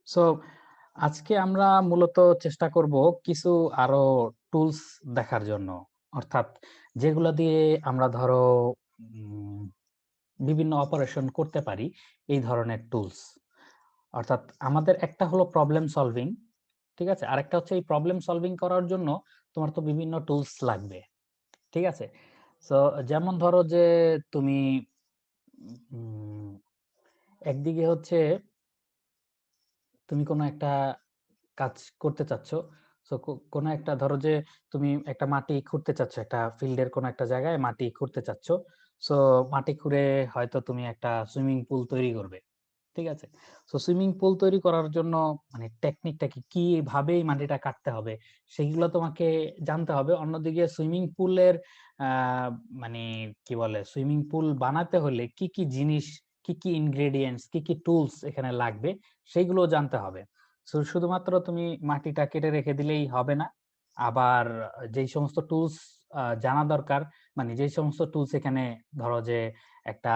So আজকে আমরা মূলত চেষ্টা করব কিছু আরো টুলস দেখার জন্য। অর্থাৎ যেগুলা দিয়ে আমরা ধরো উম বিভিন্ন অপারেশন করতে পারি, এই ধরনের টুলস। অর্থাৎ আমাদের একটা হলো প্রবলেম সলভিং, ঠিক আছে? আরেকটা হচ্ছে এই প্রবলেম সলভিং করার জন্য তোমার তো বিভিন্ন টুলস লাগবে, ঠিক আছে? সো যেমন ধরো যে তুমি উম একদিকে হচ্ছে তুমি কোনো একটা কাজ করতে চাচ্ছ। সো কোনো একটা ধরো যে তুমি একটা মাটি খুঁড়তে চাচ্ছ, একটা ফিল্ডের কোনো একটা জায়গায় মাটি খুঁড়তে চাচ্ছ। সো মাটি খুঁড়ে হয়তো তুমি একটা সুইমিং পুল তৈরি করবে। ঠিক আছে? সো সুইমিং পুল তৈরি করার জন্য মানে টেকনিকটা কি, কিভাবে এই মাটিটা কাটতে হবে সেগুলো তোমাকে জানতে হবে। অন্যদিকে সুইমিং পুলের আ মানে কি বলে, সুইমিং পুল বানাতে হলে কি, কি জিনিস, কি ইনগ্রেডিয়েন্টস, কি টুলস এখানে লাগবে সেইগুলোও জানতে হবে। শুধুমাত্র তুমি মাটিটা কেটে রেখে দিলেই হবে না। আবার যেই সমস্ত টুলস জানা দরকার, মানে যেই সমস্ত টুলস এখানে ধরো যে একটা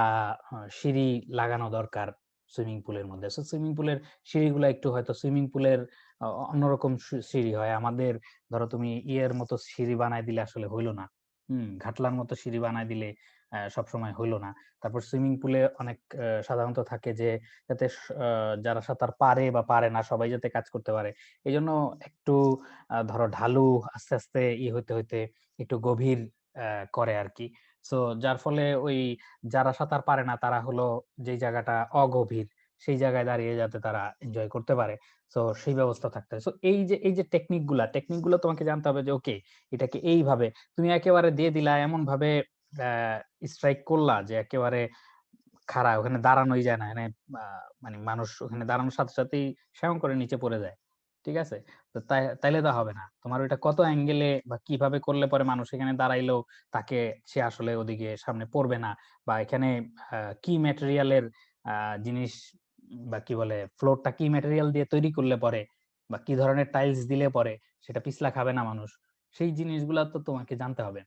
সিঁড়ি লাগানো দরকার সুইমিং পুলের মধ্যে। সো সুইমিং পুলের সিঁড়িগুলা একটু হয়তো সুইমিং পুলের অন্যরকম সিঁড়ি হয়। আমাদের ধরো তুমি ইয়ের মতো সিঁড়ি বানায় দিলে আসলে হইল না। ঘাটলার মতো সিঁড়ি বানায় দিলে সবসময় হইল না। তারপর সুইমিং পুলে অনেক সাধারণত থাকে যে যাতে যারা সাঁতার পারে বা পারে না সবাই যাতে কাজ করতে পারে। এজন্য একটু ধরো ঢালু আস্তে, আস্তে হইতে একটু গভীর করে আরকি। সো যার ফলে ওই যারা সাঁতার পারে না তারা হলো যেই জায়গাটা অগভীর সেই জায়গায় দাঁড়িয়ে যাতে তারা এনজয় করতে পারে। সো সেই ব্যবস্থা থাকতে হয়। সো এই যে টেকনিক গুলা তোমাকে জানতে হবে যে ওকে এটাকে এইভাবে তুমি একেবারে দিয়ে দিলা, এমন ভাবে স্ট্রাইক করলা যে একেবারে খাড়া, ওখানে দাঁড়ানোই যায় না। এখানে আ মানে মানুষ ওখানে দাঁড়ানোর সাথে সাথেই সেয়ং করে নিচে পড়ে যায়। ঠিক আছে? তো তাইলে তো হবে না। তোমার ওইটা কত অ্যাঙ্গেলে বা কিভাবে করলে পরে মানুষ এখানে দাঁড়াইলেও তাকে সে আসলে ওদিকে সামনে পড়বে না। বা এখানে কি ম্যাটেরিয়াল এর আ জিনিস বা কি বলে ফ্লোরটা কি ম্যাটেরিয়াল দিয়ে তৈরি করলে পরে বা কি ধরনের টাইলস দিলে পরে সেটা পিছলা খাবে না মানুষ। সেই জিনিসগুলা তো তোমাকে জানতে হবে।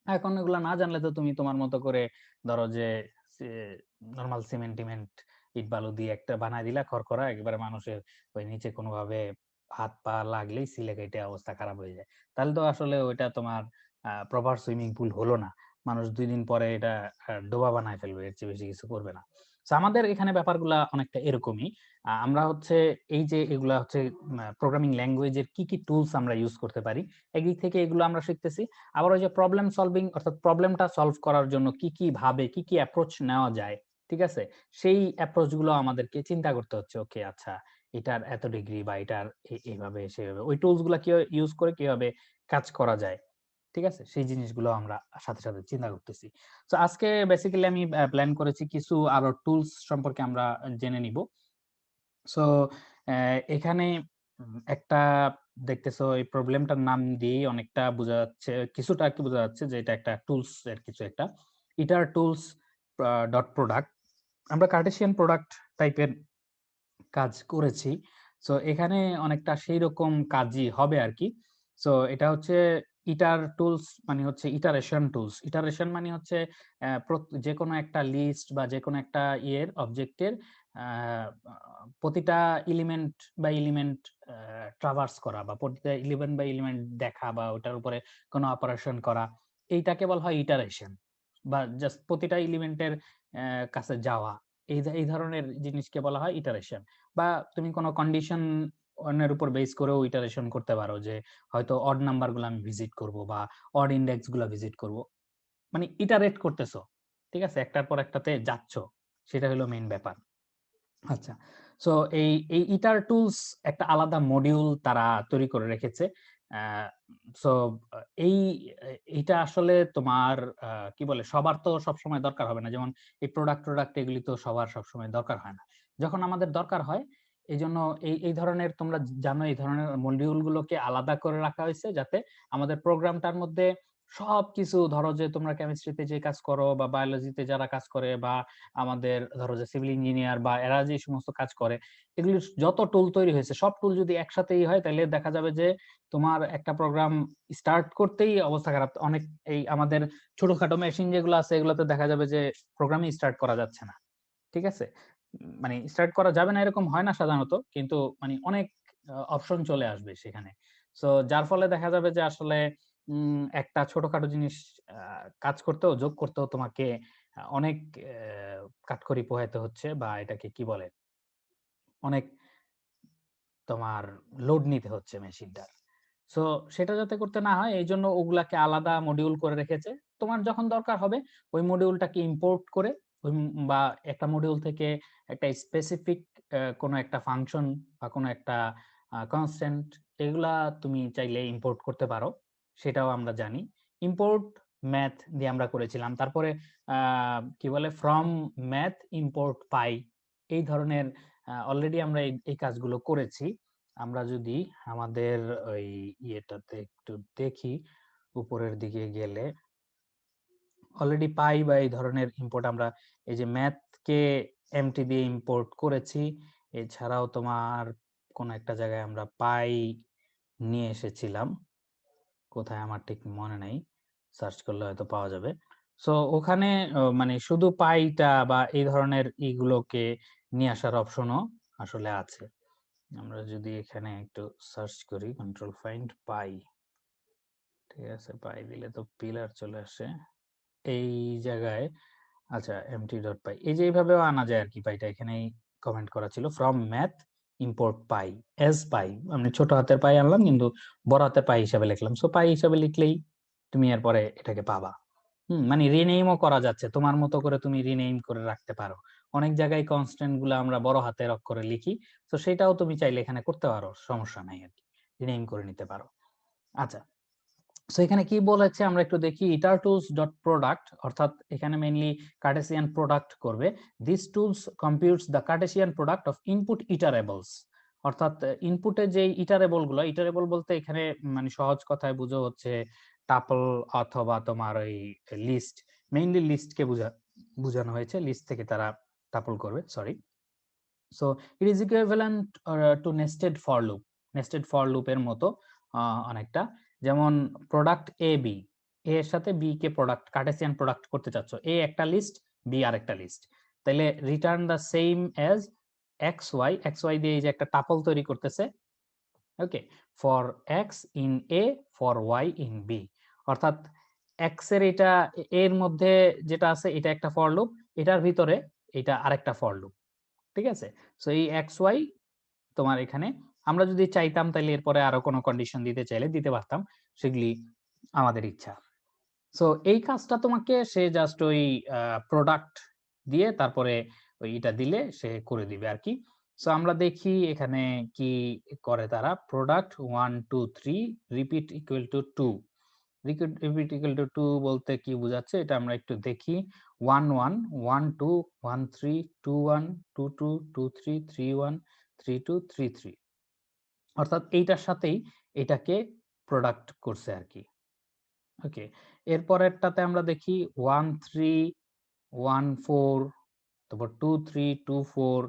এখন এগুলা না জানলে তো তুমি তোমার মতো করে ধরো যে সে নরমাল সিমেন্ট-টিমেন্ট, ইট-বালু দিয়ে একটা বানায় দিলা খড়খড়া, একেবারে মানুষের ওই নিচে কোনোভাবে হাত-পা লাগলেই সিলে কেটে অবস্থা খারাপ হয়ে যায়। তাহলে তো আসলে ওইটা তোমার প্রপার সুইমিং পুল হলো না। মানুষ ২ দিন পরে এটা ডোবা বানায় ফেলবে। এর চেয়ে বেশি কিছু করবে না। সো আমাদের এখানে ব্যাপারগুলা অনেকটা এরকমই। আমরা হচ্ছে এই যে এগুলা হচ্ছে প্রোগ্রামিং ল্যাঙ্গুয়েজ এর কি টুলস আমরা ইউজ করতে পারি, একদিক থেকে এগুলো আমরা শিখতেছি। আবার ওই যে প্রবলেম সলভিং অর্থাৎ প্রবলেমটা সলভ করার জন্য কি ভাবে কি অ্যাপ্রোচ নেওয়া যায়, ঠিক আছে? সেই অ্যাপ্রোচ গুলো আমাদেরকে চিন্তা করতে হচ্ছে। ওকে আচ্ছা এটার এত ডিগ্রি বা এটার এইভাবে সেভাবে ওই টুলস গুলা কিভাবে ইউজ করে কিভাবে কাজ করা যায়। ঠিক আছে? সেই জিনিসগুলো আমরা সাথে চিন্তা করতেছি। সো আজকে বেসিক্যালি আমি প্ল্যান করেছি কিছু আরো টুলস সম্পর্কে আমরা জেনে নিব। সো এখানে একটা দেখতেছো এই প্রবলেমটার নাম দিয়েই অনেকটা বোঝা যাচ্ছে, কিছুটা আরকি বোঝা যাচ্ছে যে এটা একটা টুলস এর কিছু একটা। ইটার টুলস ডট প্রোডাক্ট। আমরা কার্টেসিয়ান প্রোডাক্ট টাইপের কাজ করেছি। সো এখানে অনেকটা সেইরকম কাজই হবে আরকি। সো এটা হচ্ছে ইটার টুলস মানে হচ্ছে ইটারেশন টুলস। ইটারেশন মানে হচ্ছে যেকোনো একটা লিস্ট বা যেকোনো একটা অবজেক্টের আ আ প্রতিটা এলিমেন্ট বা এলিমেন্ট আ ট্রাভার্স করা বা প্রতিটা এলিমেন্ট বা এলিমেন্ট দেখা বা ওটার উপরে কোনো অপারেশন করা। এইটাকে বলা হয় ইটারেশন। বা জাস্ট প্রতিটা এলিমেন্টের কাছে যাওয়া। এই ধরনের জিনিসকে বলা হয় ইটারেশন। বা তুমি কোন কন্ডিশন এর উপর বেস করেও ইটারেশন করতে পারো যে হয়তো অড নাম্বার গুলো আমি ভিজিট করব বা অড ইনডেক্স গুলা ভিজিট করব। মানে ইটারেট করতেছো। ঠিক আছে? একটার পর একটাতে যাচ্ছ। সেটা হলো মেইন ব্যাপার। আচ্ছা। সো এই ইটার টুলস একটা আলাদা মডিউল তারা তৈরি করে রেখেছে। আ সো আ এই এইটা আসলে তোমার কি বলে সবার তো সবসময় দরকার হবে না। যেমন এই প্রোডাক্ট এগুলি তো সবার সবসময় দরকার হয় না। যখন আমাদের দরকার হয় এজন্য এই ধরনের তোমরা জানো এই ধরনের মডিউল গুলোকে আলাদা করে রাখা হইছে যাতে আমাদের প্রোগ্রামটার মধ্যে সবকিছু ধরো যে তোমরা কেমিস্ট্রিতে যে কাজ করো বা বায়োলজিতে যারা কাজ করে বা আমাদের ধরো যে সিভিল ইঞ্জিনিয়ার বা এরা যে সমস্ত কাজ করে, এগুলির যত টুল তৈরি হয়েছে সব টুল যদি একসাথেই হয় তাইলে দেখা যাবে যে তোমার একটা প্রোগ্রাম স্টার্ট করতেই অবস্থা খারাপ। অনেক এই আমাদের ছোটখাটো মেশিন যেগুলো আছে এগুলোতে দেখা যাবে যে প্রোগ্রামই স্টার্ট করা যাচ্ছে না। ঠিক আছে? মানে স্টার্ট করা যাবে না এরকম হয় না সাধারণত, কিন্তু মানে অনেক অপশন চলে আসবে সেখানে। সো যার ফলে দেখা যাবে যে আসলে একটা ছোটখাটো জিনিস কাজ করতেও, যোগ করতেও তোমাকে অনেক কাঠখড়ি পোহাইতে হচ্ছে, বা এটাকে কি বলে, অনেক তোমার লোড নিতে হচ্ছে মেশিনটার। সো সেটা যাতে করতে না হয় এই জন্য ওগুলাকে আলাদা মডিউল করে রেখেছে। তোমার যখন দরকার হবে ওই মডিউলটাকে ইম্পোর্ট করে বা একটা মডিউল থেকে একটা স্পেসিফিক কোনো একটা ফাংশন বা কোনো একটা কনস্ট্যান্ট, এগুলা তুমি চাইলে ইম্পোর্ট করতে পারো, সেটাও আমরা জানি। ইম্পোর্ট ম্যাথ দিয়ে আমরা করেছিলাম। তারপরে কি বলে, ফ্রম ম্যাথ ইম্পোর্ট পাই, এই ধরনের অলরেডি আমরা এই কাজগুলো করেছি। আমরা যদি আমাদের ওই ইয়েটাতে একটু দেখি, উপরের দিকে গেলে অলরেডি পাই বা এই ধরনের ইম্পোর্ট আমরা এই যে ম্যাথকে এমটি দিয়ে ইম্পোর্ট করেছি। এছাড়াও তোমার কোন একটা জায়গায় আমরা পাই নিয়ে এসেছিলাম, কোথায় আমার ঠিক মনে নাই, সার্চ করলে হয়তো পাওয়া যাবে। সো ওখানে মানে শুধু পাইটা বা এই ধরনের ইগুলোকে নিয়ে আসার অপশনও আসলে আছে। আমরা যদি এখানে একটু সার্চ করি, কন্ট্রোল ফাইন্ড পাই, ঠিক আছে, পাই দিলে তো পিলার চলে আসে এই জায়গায়। আচ্ছা, empty.py, এই যে এইভাবেও আনা যায় আর কি পাইটা। এখানেই কমেন্ট করা ছিল from math import pi as pi, আমি ছোট হাতের পাই আনলাম কিন্তু বড় হাতের পাই হিসাবে লিখলাম। সো পাই হিসাবে লিখলেই তুমি এরপরে এটাকে পাবা। মানে রিনেইমও করা যাচ্ছে, তোমার মতো করে তুমি রিনেইম করে রাখতে পারো। অনেক জায়গায় কনস্ট্যান্ট গুলো আমরা বড় হাতের অক্ষরে লিখি, তো সেটাও তুমি চাইলে এখানে করতে পারো, সমস্যা নাই আর কি, রিনেইম করে নিতে পারো। আচ্ছা, সো এখানে কি বলেছে আমরা একটু দেখি। ইটার টুলস ডট প্রোডাক্ট, অর্থাৎ এখানে মেইনলি কার্টেসিয়ান প্রোডাক্ট করবে। This tools computes the Cartesian product of input iterables, অর্থাৎ ইনপুটে যে ইটারেবল গুলো, ইটারেবল বলতে এখানে মানে সহজ কথায় বুঝো হচ্ছে টাপল অথবা তোমার ওই লিস্ট, মেইনলি লিস্টকে বোঝানো হয়েছে, লিস্ট থেকে তারা টাপল করবে, sorry. So it is equivalent to nested for loop, nested for লুপের মতো অনেকটা। যেমন প্রোডাক্ট এ বি, এর সাথে বি কে প্রোডাক্ট, কার্টেসিয়ান প্রোডাক্ট করতে চাচ্ছ, এ একটা লিস্ট বি আরেকটা লিস্ট, তাহলে return the same as x y, x y দিয়ে এই যে একটা টাপল তৈরি করতেছে, okay, for x in A for y in B, অর্থাৎ এক্স এর এটা এর মধ্যে যেটা আছে এটা একটা ফর লুপ, এটার ভিতরে এটা আরেকটা ফর লুপ, ঠিক আছে। সো এই এক্স ওয়াই তোমার এখানে আমরা যদি চাইতাম তাহলে এরপরে আরো কোনো কন্ডিশন দিতে চাইলে দিতে পারতাম, সেগুলি আমাদের ইচ্ছা। সো এই কাজটা তোমাকে সে জাস্ট ওই প্রোডাক্ট দিয়ে তারপরে ওই এটা দিলে সে করে দিবে আর কি। সো আমরা দেখি এখানে কি করে তারা। Product 1 2 3 repeat equal to 2, repeat equal to 2 বলতে কি বোঝাচ্ছে এটা আমরা একটু দেখি। 1 1 1 2 1 3 2 1 2 2 2 3 3 1 3 2 3 3, অর্থাৎ এইটার সাথেই এটাকে প্রোডাক্ট করছে আর কি। ওকে, এরপরেরটাতে আমরা দেখি 1 3 1 4, তারপর 2 3 2 4,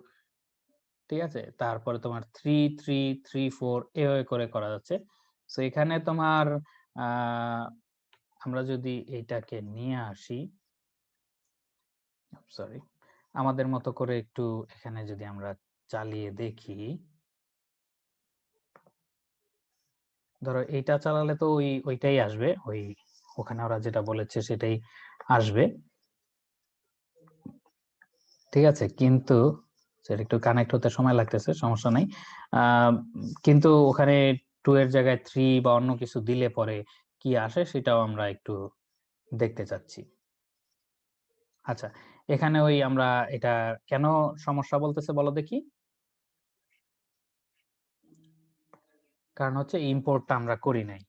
ঠিক আছে, তারপরে তোমার 3 3 3 4 এভাবে করে করা যাচ্ছে। সো এখানে তোমার আমরা যদি এটাকে নিয়ে আসি, সরি, আমাদের মতো করে একটু এখানে যদি আমরা চালিয়ে দেখি, ধরো এইটা চালালে তো ওইটাই আসবে, ওখানে ওরা যেটা বলেছে সেটাই আসবে, ঠিক আছে। কিন্তু সেটা একটু কানেক্ট হতে সময় লাগতেছে, সমস্যা নাই। কিন্তু ওখানে 2 এর জায়গায় 3 বা অন্য কিছু দিলে পরে কি আসে সেটাও আমরা একটু দেখতে চাচ্ছি। আচ্ছা, এখানে ওই আমরা এটা কেন সমস্যা বলতেছে বলো দেখি। কারণ হচ্ছে ইম্পোর্টটা আমরা করি নাই,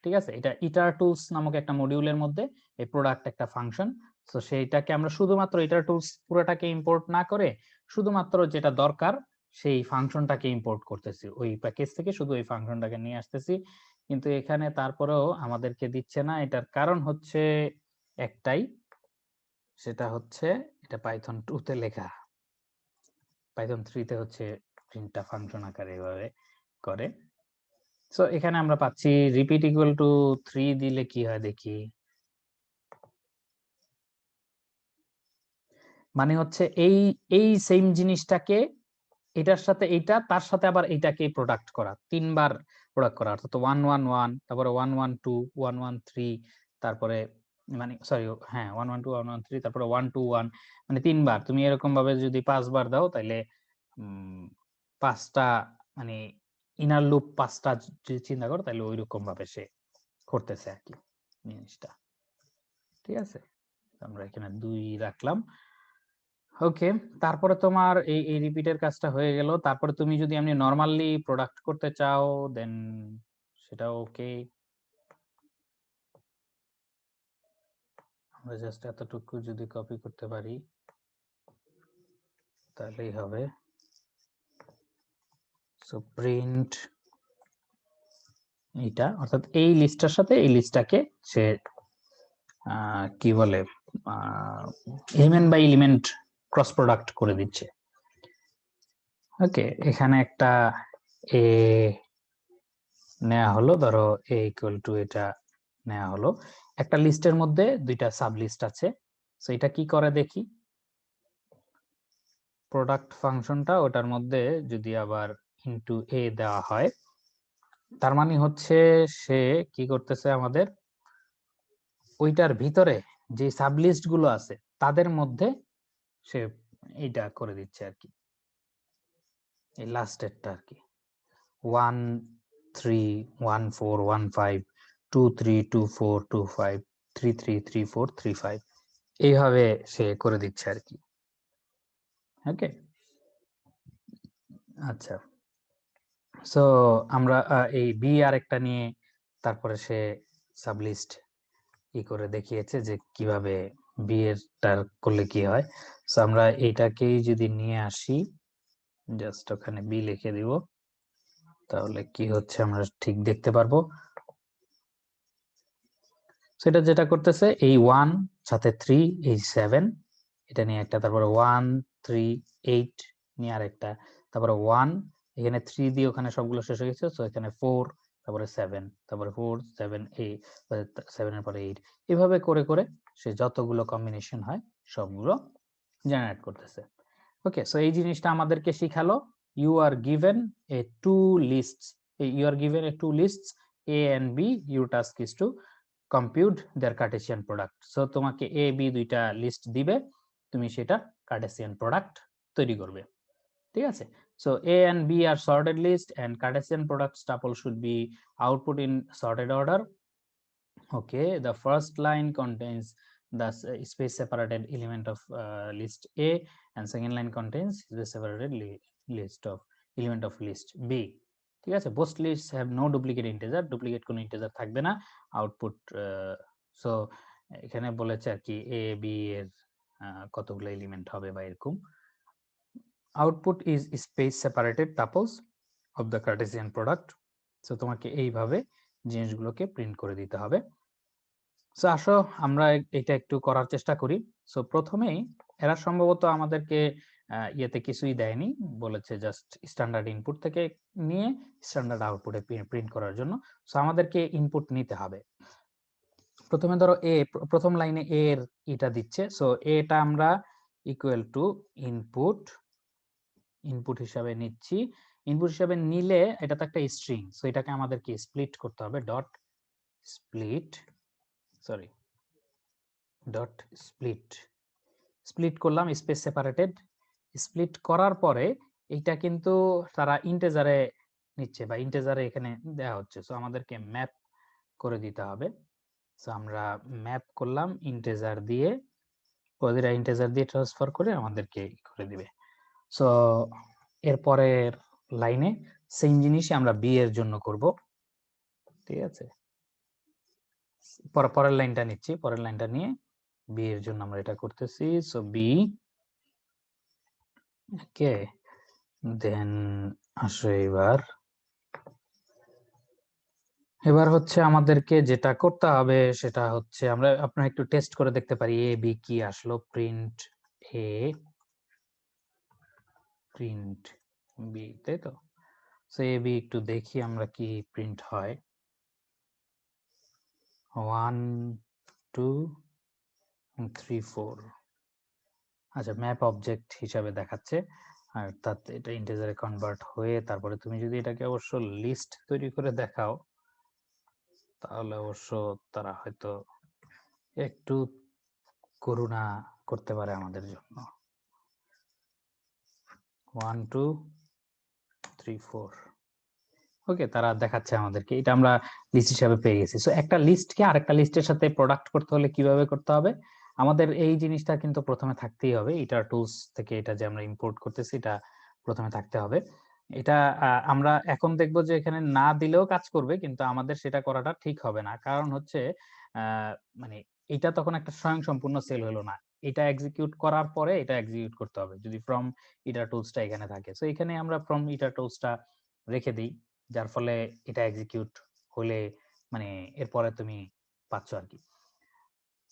ঠিক আছে। এটা ইটার টুলস নামক একটা মডিউলের মধ্যে এই প্রোডাক্ট একটা ফাংশন। তো সেইটাকে আমরা শুধুমাত্র ইটার টুলস পুরোটাকে ইম্পোর্ট না করে শুধুমাত্র যেটা দরকার সেই ফাংশনটাকে ইম্পোর্ট করতেছি, ওই প্যাকেজ থেকে শুধু ওই ফাংশনটাকে নিয়ে আসতেছি। কিন্তু এখানে তারপরেও আমাদেরকে দিচ্ছে না, এটার কারণ হচ্ছে একটাই, সেটা হচ্ছে এটা পাইথন 2 তে লেখা, পাইথন 3 তে হচ্ছে প্রিন্টটা ফাংশন আকারে এভাবে করে। সো এখানে আমরা পাচ্ছি রিপিট ইকুয়াল টু 3 দিলে কি হয় দেখি। মানে হচ্ছে এই এই সেম জিনিসটাকে এটার সাথে এইটা, তার সাথে আবার এইটাকে প্রোডাক্ট করা, তিনবার প্রোডাক্ট করা, অর্থাৎ 111, তারপরে 112, 113, তারপরে মানে সরি হ্যাঁ 112, 113, তারপরে 121, মানে তিনবার। তুমি এরকম ভাবে যদি 5 বার দাও তাহলে 5টা মানে ইনার লুপ 5টা যদি চিন্তা করো তাহলে ওইরকম ভাবে সে করতেছে আর কি জিনিসটা। ঠিক আছে, আমরা এখানে 2 রাখলাম। ওকে, তারপরে তোমার এই রিপিটের কাজটা হয়ে গেল। তারপরে তুমি যদি এমনি নরমালি প্রোডাক্ট করতে চাও দেন সেটা ওকে। আমরা জাস্ট এতটুকু যদি কপি করতে পারি তাহলেই হবে। সো প্রিন্ট এটা, অর্থাৎ এই লিস্টটার সাথে এই লিস্টটাকে সে কি বলে element by element cross product করে দিচ্ছে। ওকে, এখানে একটা এ নেওয়া হলো, ধরো এ ইকুয়াল টু এটা নেওয়া হলো। একটা লিস্টের মধ্যে 2টা সাব লিস্ট আছে, সো এটা কি করে দেখি। প্রোডাক্ট ফাংশনটা ওটার মধ্যে যদি আবার ইনটু এ দেওয়া হয়, তার মানে হচ্ছে সে কি করতেছে, আমাদের ওইটার ভিতরে যে সাব লিস্ট গুলো আছে তাদের মধ্যে সে এইটা করে দিচ্ছে আর কি, এই লাস্টেরটা আর কি। 1 3 1 4 1 5 2 3 2 4 2 5 3 3 3 4 3 5 এইভাবে সে করে দিচ্ছে আর কি। ওকে, আচ্ছা। সো আমরা এই বি আর একটা নিয়ে তারপরে সে সাবলিস্ট কি করে দেখিয়েছে যে কিভাবে বি এরটার করলে কি হয়। সো আমরা এইটাকেই যদি নিয়ে আসি, জাস্ট ওখানে বি লিখে দিব, তাহলে কি হচ্ছে আমরা ঠিক দেখতে পারবো। সেটা যেটা করতেছে এই 1 সাথে 3 এই 7 এটা নিয়ে একটা, তারপরে 1 3 8 নিয়ে আরেকটা, তারপরে 1 এখানে 3 দিয়ে ওখানে সবগুলো শেষ হয়ে গেছে, সো এখানে 4, তারপরে 7, তারপরে 4 7 8, 7 এর পরে 8, এভাবে করে করে সে যতগুলো কম্বিনেশন হয় সবগুলো জেনারেট করতেছে। ওকে, সো এই জিনিসটা আমাদেরকে শিখালো you are given a two lists, you are given a two lists A and B, your task is to compute their Cartesian product. So তোমাকে এ বি দুইটা লিস্ট দিবে, তুমি সেটা কার্টেসিয়ান প্রোডাক্ট তৈরি করবে। ঠিক আছে, so A and B are sorted list and Cartesian product tuple should be output in sorted order. Okay, the first line contains the space separated element of list A, and second line contains the separated list of element of list B. ঠিক আছে, both lists have no duplicate integer, duplicate কোনো integer থাকবে না। Output so এখানে বলেছে আর কি এ B এর কতগুলো এলিমেন্ট হবে বা এরকম। Output is space separated tuples of the Cartesian product. So তোমাকে এইভাবে জিনিসগুলোকে প্রিন্ট করে দিতে হবে। সো আসো আমরা এটা একটু করার চেষ্টা করি। সো প্রথমেই এরা সম্ভবত আমাদেরকে ইয়েতে কিছুই দেয়নি, বলেছে জাস্ট স্ট্যান্ডার্ড ইনপুট থেকে নিয়ে স্ট্যান্ডার্ড আউটপুটে প্রিন্ট করার জন্য। সো আমাদেরকে ইনপুট নিতে হবে। প্রথমে ধরো এ, প্রথম লাইনে এ এর এটা দিচ্ছে, সো এটা আমরা ইকুয়াল টু ইনপুট, ইনপুট হিসাবে নিচ্ছি। ইনপুট হিসাবে নিলে এটা তো একটা স্ট্রিং, সো এটাকে আমাদেরকে স্প্লিট করতে হবে, dot split, sorry dot split, split করলাম স্পেস সেপারেটেড। স্প্লিট করার পরে এটা কিন্তু তারা ইন্টেজারে নিচ্ছে বা ইন্টেজারে এখানে দেওয়া হচ্ছে, সো আমাদেরকে ম্যাপ করে দিতে হবে। সো আমরা ম্যাপ করলাম ইন্টেজার দিয়ে, ওদের ইন্টেজার দিয়ে ট্রান্সফার করে আমাদেরকে করে দিবে। সো এরপরের লাইনে সেম জিনিসই আমরা বি এর জন্য করব। ঠিক আছে, পরের লাইনটা নিচ্ছি, পরের লাইনটা নিয়ে বি এর জন্য আমরা এটা করতেছি। সো বি, ওকে, দেন আসো এবার হচ্ছে আমাদেরকে যেটা করতে হবে সেটা হচ্ছে আমরা আপনারা একটু টেস্ট করে দেখতে পারি এ বি কি আসলো। প্রিন্ট এ প্রিন্ট বি, তাই তো। সো এ বি একটু দেখি আমরা কি প্রিন্ট হয়। 1 2 3 4, আচ্ছা, ম্যাপ অবজেক্ট হিসাবে দেখাচ্ছে, আর তাতে এটা ইন্টিজারে কনভার্ট হয়ে তারপরে তুমি যদি এটাকে অবশ্য লিস্ট তৈরি করে দেখাও তাহলে অবশ্য তারা হয়তো একটু করুণা করতে পারে আমাদের জন্য। 1 2 3 4 ওকে, তারা দেখাচ্ছে আমাদেরকে, এটা আমরা লিস্ট হিসাবে পেয়ে গেছি। সো একটা লিস্টকে আরেকটা লিস্টের সাথে প্রোডাক্ট করতে হলে কিভাবে করতে হবে, আমাদের এই জিনিসটা কিন্তু প্রথমে থাকতেই হবে। এটা টুলস থেকে এটা যে আমরা ইম্পোর্ট করতেছি এটা প্রথমে থাকতে হবে। এটা আমরা এখন দেখবো যে এখানে না দিলেও কাজ করবে, কিন্তু আমাদের সেটা করাটা ঠিক হবে না। কারণ হচ্ছে মানে এটা তখন একটা স্বয়ংসম্পূর্ণ সেল হলো না। এটা এক্সিকিউট করার পরে এটা এক্সিকিউট করতে হবে যদি ফ্রম ইটার টুলসটা এখানে থাকে। সো এখানে আমরা ফ্রম ইটার টুলসটা রেখে দিই, যার ফলে এটা এক্সিকিউট হলে মানে এরপরে তুমি পাচ্ছ আর কি।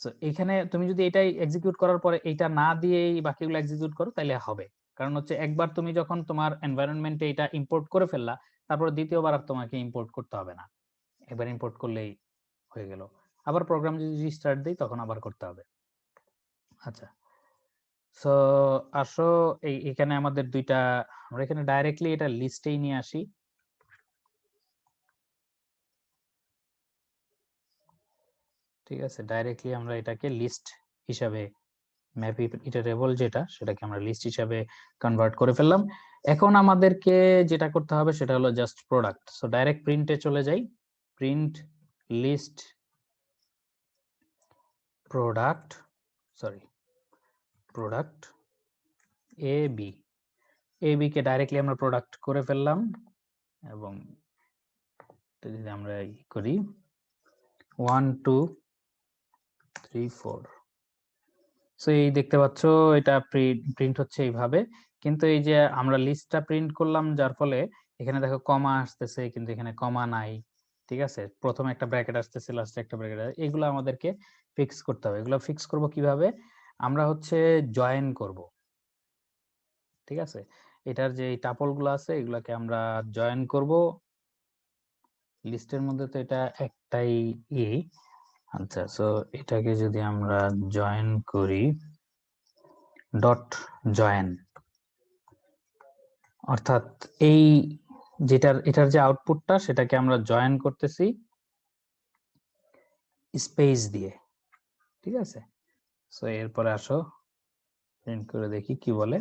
সো এখানে তুমি যদি এটাই এক্সিকিউট করার পরে এটা না দিয়েই বাকিগুলো এক্সিকিউট করো তাহলে হবে। কারণ হচ্ছে একবার তুমি যখন তোমার এনভায়রনমেন্টে এটা ইম্পোর্ট করে ফেললা, তারপর দ্বিতীয়বার আর তোমাকে ইম্পোর্ট করতে হবে না, একবার ইম্পোর্ট করলেই হয়ে গেল। আবার প্রোগ্রাম যদি রিস্টার্ট দেই তখন আবার করতে হবে। আচ্ছা, সো আসো এখানে আমাদের দুইটা, আমরা এখানে ডাইরেক্টলি এটা লিস্টেই নিয়ে আসি। ঠিক আছে, ডাইরেক্টলি আমরা এটাকে লিস্ট হিসাবে ম্যাপ ইটারেবল যেটা সেটাকে আমরা লিস্ট হিসাবে কনভার্ট করে ফেললাম। এখন আমাদেরকে যেটা করতে হবে সেটা হলো জাস্ট প্রোডাক্ট। সো ডাইরেক্ট প্রিন্টে চলে যাই, print list product, sorry product A B, A B কে ডাইরেক্টলি আমরা প্রোডাক্ট করে ফেললাম। এবং যদি আমরা করি 1 2 3 4, সো এই দেখতে পাচ্ছ এটা প্রিন্ট হচ্ছে এইভাবে। কিন্তু এই যে আমরা লিস্টটা প্রিন্ট করলাম যার ফলে এখানে দেখো কমা আসতেছে, কিন্তু এখানে কমা নাই। ঠিক আছে, প্রথমে একটা ব্র্যাকেট আসতেছে, লাস্টে একটা ব্র্যাকেট, এগুলো আমাদেরকে ফিক্স করতে হবে। এগুলো ফিক্স করব কিভাবে, আমরা হচ্ছে জয়েন করব। ঠিক আছে, এটার যে টাপল গুলো আছে এগুলাকে আমরা জয়েন করব। লিস্টের মধ্যে তো এটা একটাই ই। আচ্ছা, সো এটাকে যদি আমরা জয়েন করি ডট জয়েন, অর্থাৎ এই এটার যে আউটপুটটা সেটাকে আমরা জয়েন করতেছি স্পেস দিয়ে। ঠিক আছে, সো এরপরে আসো প্রিন্ট করে দেখি কি বলে।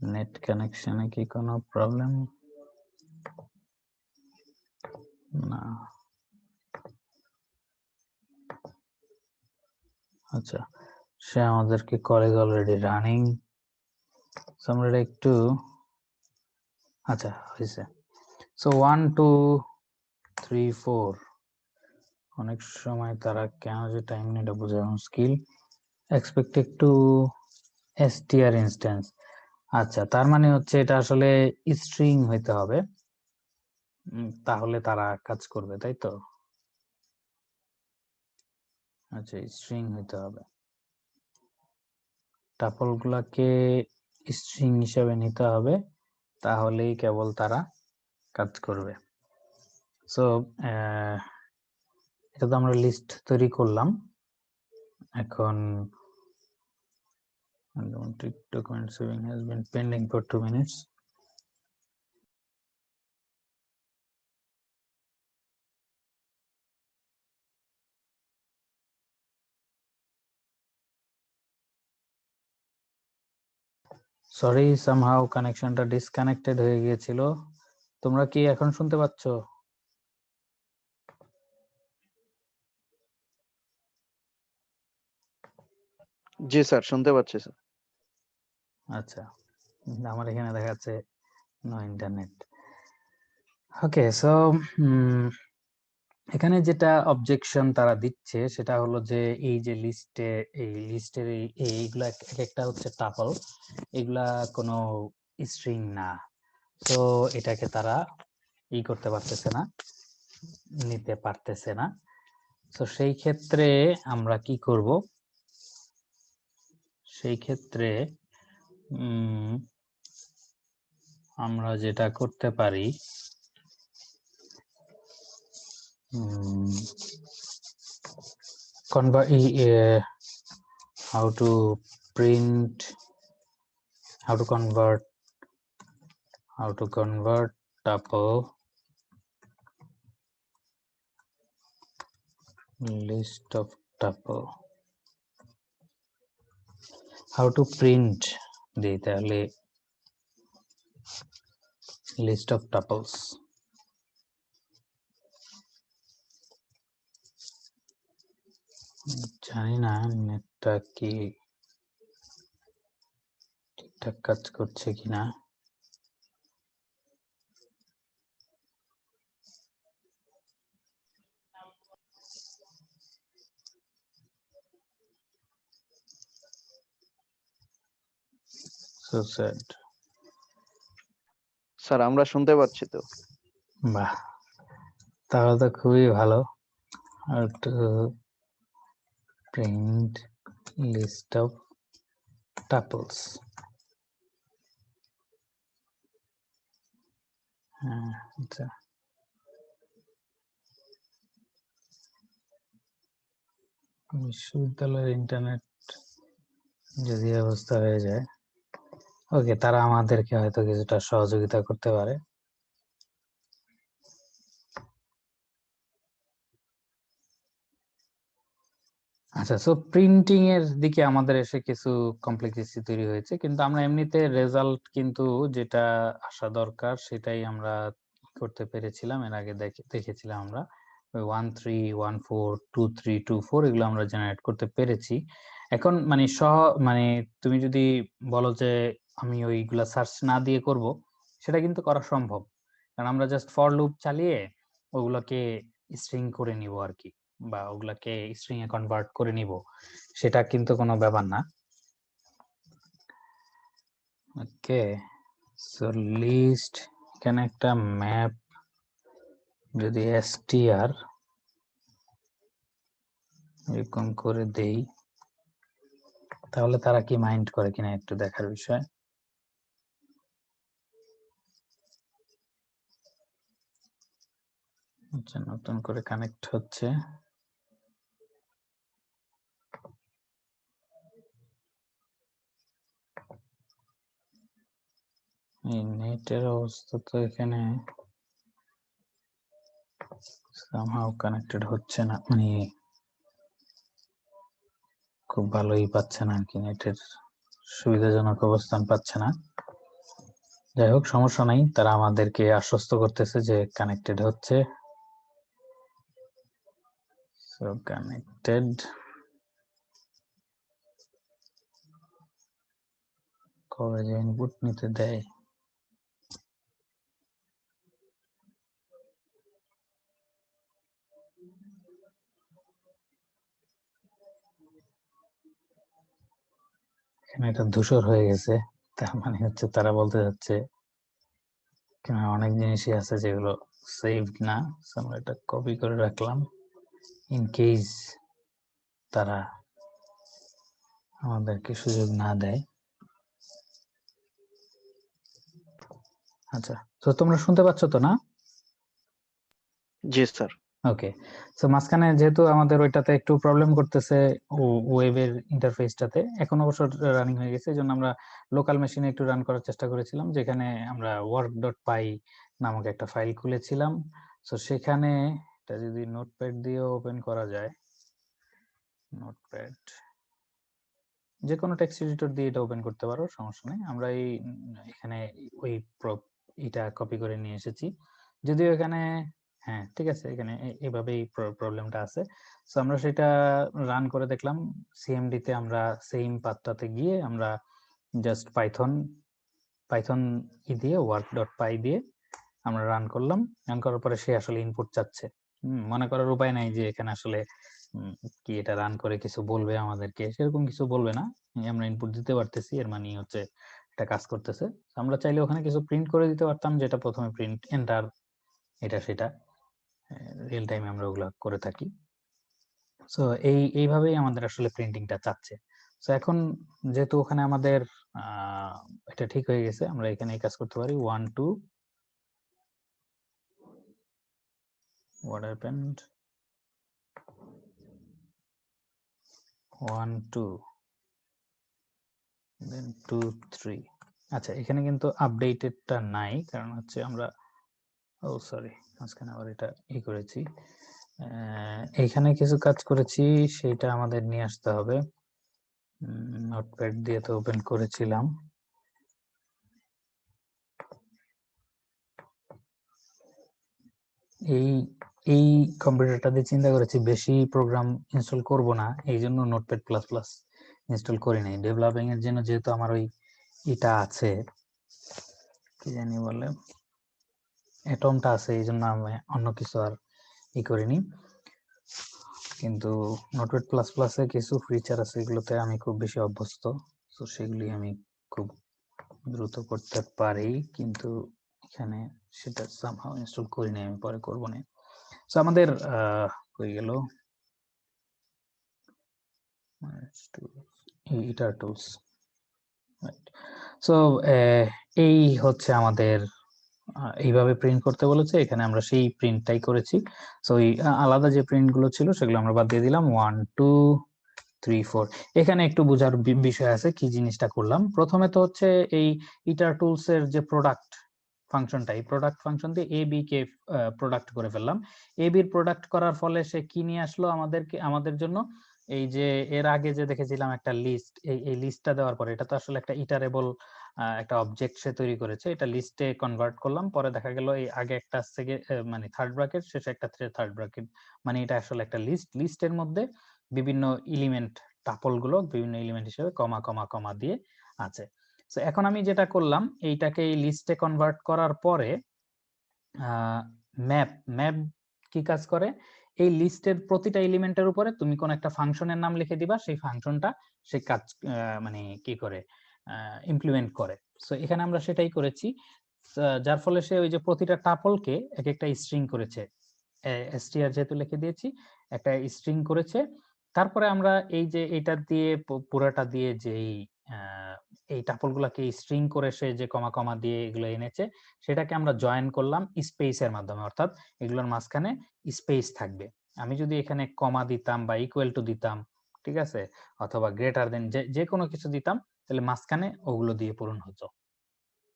নেট কানেকশনে কি কোনো প্রবলেম? না, আচ্ছা, সে আমাদেরকে কলেজ অলরেডি রানিং, আমরা একটু, আচ্ছা হয়েছে। সো 1 2 3 4, অনেক সময় তারা কেন যে টাইম নেই এটা বোঝা মুশকিল। এক্সপেক্টেড টু str ইনস্ট্যান্স, আচ্ছা তার মানে হচ্ছে এটা আসলে স্ট্রিং হইতে হবে, তাহলে তারা কাজ করবে, তাই তো? আচ্ছা, স্ট্রিং হইতে হবে, টাপল গুলাকে স্ট্রিং হিসেবে নিতে হবে, তাহলেই কেবল তারা কাজ করবে। সো এটা তো আমরা লিস্ট তৈরি করলাম। এখন document saving has been pending for 2 minutes. Sorry, somehow কানেকশনটা ডিসকানেক্টেড হয়ে গিয়েছিল। তোমরা কি এখন শুনতে পাচ্ছ? জি স্যার, শুনতে পাচ্ছি স্যার। আচ্ছা, আমার এখানে দেখাচ্ছে নো ইন্টারনেট। ওকে, সো এখানে যেটা অবজেকশন তারা দিচ্ছে সেটা হলো যে এই যে লিস্টে, এই লিস্টের এইগুলা এক একটা হচ্ছে টাপল, এগুলা কোনো স্ট্রিং না। তো এটাকে তারা করতে পারতেছে না, নিতে পারতেছে না। তো সেই ক্ষেত্রে আমরা কি করব, সেই ক্ষেত্রে আমরা যেটা করতে পারি convert how to print how to convert tuple list of tuple how to print দিই তাহলে list of tuples জানি না নেটটা কি ঠিকঠাক কাজ করছে কিনা so sad স্যার আমরা শুনতে পাচ্ছি তো। বাহ তাহলে তো খুবই ভালো how to print list of tuples আচ্ছা বিশ্ববিদ্যালয়ের ইন্টারনেট যদি অবস্থা হয়ে যায় ওকে তারা আমাদেরকে হয়তো কিছুটা সহযোগিতা করতে পারে আচ্ছা সো প্রিন্টিং এর দিকে আমাদের এসে কিছু কমপ্লেক্সিটি তৈরি হয়েছে কিন্তু আমরা এমনিতে রেজাল্ট কিন্তু যেটা আসা দরকার সেটাই আমরা করতে পেরেছিলাম এর আগে দেখেছিলাম আমরা 13142324 এগুলো আমরা জেনারেট করতে পেরেছি এখন মানে মানে তুমি যদি বলো যে আমি ওইগুলা সার্চ না দিয়ে করব সেটা কিন্তু করা সম্ভব কারণ আমরা জাস্ট ফর লুপ চালিয়ে ওগুলোকে স্ট্রিং করে নিব আর কি বা ওগুলাকে স্ট্রিং এ কনভার্ট করে নিব সেটা কিন্তু কোনো ব্যাপার না ওকে সো লিস্ট এখানে একটা ম্যাপ যদি str এরকম করে দেই তাহলে তারা কি মাইন্ড করে কিনা একটু দেখার বিষয় আচ্ছা নতুন করে কানেক্ট হচ্ছে এই নেটের অবস্থা তো এখানে somehow কানেক্টেড হচ্ছে না মানে খুব ভালোই পাচ্ছে না আর কি নেটের সুবিধাজনক অবস্থান পাচ্ছে না যাই হোক সমস্যা নাই তারা আমাদেরকে আশ্বস্ত করতেছে যে কানেক্টেড হচ্ছে সো কানেক্টেড কবে যে ইনপুট নিতে দেয় এখানে এটা ধূসর হয়ে গেছে তার মানে হচ্ছে তারা বলতে যাচ্ছে এখানে অনেক জিনিসই আছে যেগুলো সেভড না আমরা এটা কপি করে রাখলাম ইন কেস তারা আমাদেরকে সুযোগ না দেয় আচ্ছা তো তোমরা শুনতে পাচ্ছ তো না জি স্যার। ওকে সো মাঝখানে যেহেতু আমাদের ওইটাতে একটু প্রবলেম করতেছে ওয়েবের ইন্টারফেসটাতে এখন অবশ্য রানিং হয়ে গেছে এজন্য আমরা লোকাল মেশিনে একটু রান করার চেষ্টা করেছিলাম যেখানে আমরা work.py নামক একটা ফাইল খুলেছিলাম সো সেখানে এটা যদি নোটপ্যাড দিয়ে ওপেন করা যায় নোটপ্যাড যে কোনো টেক্সট এডিটর দিয়ে এটা ওপেন করতে পারো সমস্যা নেই আমরা এই এখানে ওই এটা কপি করে নিয়ে এসেছি যদিও এখানে হ্যাঁ ঠিক আছে এখানে এইভাবেই প্রবলেমটা আছে সো আমরা সেটা রান করে দেখলাম সিএমডি তে আমরা সেম পাথটাতে গিয়ে আমরা জাস্ট পাইথন দিয়ে work.py দিয়ে আমরা রান করলাম রান করার পরে সে আসলে ইনপুট চাচ্ছে মনে করার উপায় নাই যে এখানে আসলে কি এটা রান করে কিছু বলবে আমাদেরকে সেরকম কিছু বলবে না আমরা ইনপুট দিতে পারতেছি এর মানে হচ্ছে এটা কাজ করতেছে আমরা চাইলে ওখানে কিছু প্রিন্ট করে দিতে পারতাম যেটা প্রথমে প্রিন্ট এন্টার এটা সেটা রিয়েল টাইমে আমরা ওগুলো করে থাকি সো এইভাবেই আমাদের আসলে প্রিন্টিংটা চাচ্ছে তো এখন যেহেতু ওখানে আমাদের এটা ঠিক হয়ে গেছে, আমরা এখানে এই কাজ করতে পারি 1 2 what happened 1 2 then 2 3। আচ্ছা, এখানে কিন্তু আপডেটেডটা নাই, কারণ হচ্ছে আমরা ও সরি মাঝখানে আবার এটা করেছি। এইখানে কিছু কাজ করেছি, সেটা আমাদের নিয়ে আসতে হবে। নোটপ্যাড দিয়ে তো ওপেন করেছিলাম। এই এই কম্পিউটারটা দিয়ে চিন্তা করেছি বেশি প্রোগ্রাম ইনস্টল করব না, এই জন্য নোটপ্যাড প্লাস প্লাস ইনস্টল করি নাই। ডেভেলপিং এর জন্য যেহেতু আমার ওই এটা আছে, কি জানি বলে, অ্যাটমটা আছে, এই জন্য আমি অন্য কিছু আর করিনি। কিন্তু নোটপ্যাড প্লাস প্লাসে কিছু ফিচার আছে, এগুলোতে আমি খুব বেশি অভ্যস্ত, তো সেগুলি আমি খুব দ্রুত করতে পারি, কিন্তু এখানে সেটা সামহাও ইনস্টল করি নাই, আমি পরে করব না। সো আমাদের হয়ে গেল ইটার টুলস। সো এই হচ্ছে আমাদের এইভাবে প্রিন্ট করতে বলেছে, এখানে আমরা সেই প্রিন্টটাই করেছি। সো এই আলাদা যে প্রিন্ট গুলো ছিল সেগুলো আমরা বাদ দিয়ে দিলাম। 1 2 3 4। এখানে একটু বোঝার বিষয় আছে কি জিনিসটা করলাম। প্রথমে তো হচ্ছে এই ইটার টুলস এর যে প্রোডাক্ট ফাংশনটা, এই প্রোডাক্ট ফাংশন দিয়ে এ বি কে প্রোডাক্ট করে ফেললাম। এ বির প্রোডাক্ট করার ফলে সে কি নিয়ে আসলো আমাদের জন্য, এই যে এর আগে যে দেখেছিলাম একটা লিস্ট, এই লিস্টটা দেওয়ার পরে, এটা তো আসলে একটা ইটারেবল একটা অবজেক্ট সে তৈরি করেছে, এটা লিস্টে কনভার্ট করলাম, পরে দেখা গেল এই আগে একটা মানে থার্ড ব্র্যাকেট, শেষে একটা থার্ড ব্র্যাকেট, মানে এটা আসলে একটা লিস্টের মধ্যে বিভিন্ন এলিমেন্ট, টাপল গুলো বিভিন্ন এলিমেন্ট হিসেবে কমা কমা কমা দিয়ে আছে। তো এখন আমি যেটা করলাম, এইটাকে এই লিস্টে কনভার্ট করার পরে ম্যাপ ম্যাপ কি কাজ করে, এই লিস্টের প্রতিটা এলিমেন্টের উপরে তুমি কোন একটা ফাংশনের নাম লিখে দিবা, সেই ফাংশনটা সেই কাজ মানে কি করে ইমপ্লিমেন্ট করে। সো এখানে আমরা সেটাই করেছি, যার ফলে সে ওই যে প্রতিটা টাপলকে এক একটা স্ট্রিং করেছে, str যেহেতু লিখে দিয়েছি, একটা স্ট্রিং করেছে। তারপরে আমরা এই যে এটা দিয়ে পুরাটা দিয়ে যে এই টাপল গুলাকে স্ট্রিং করে সে যে কমা কমা দিয়ে এগুলো এনেছে, সেটাকে আমরা জয়েন করলাম স্পেসের মাধ্যমে, অর্থাৎ এগুলোর মাঝখানে স্পেস থাকবে। আমি যদি এখানে কমা দিতাম বা ইকুয়াল টু দিতাম, ঠিক আছে, অথবা গ্রেটার দেন যে কোনো কিছু দিতাম, তাহলে মাঝখানে ওগুলো দিয়ে পূরণ হতো।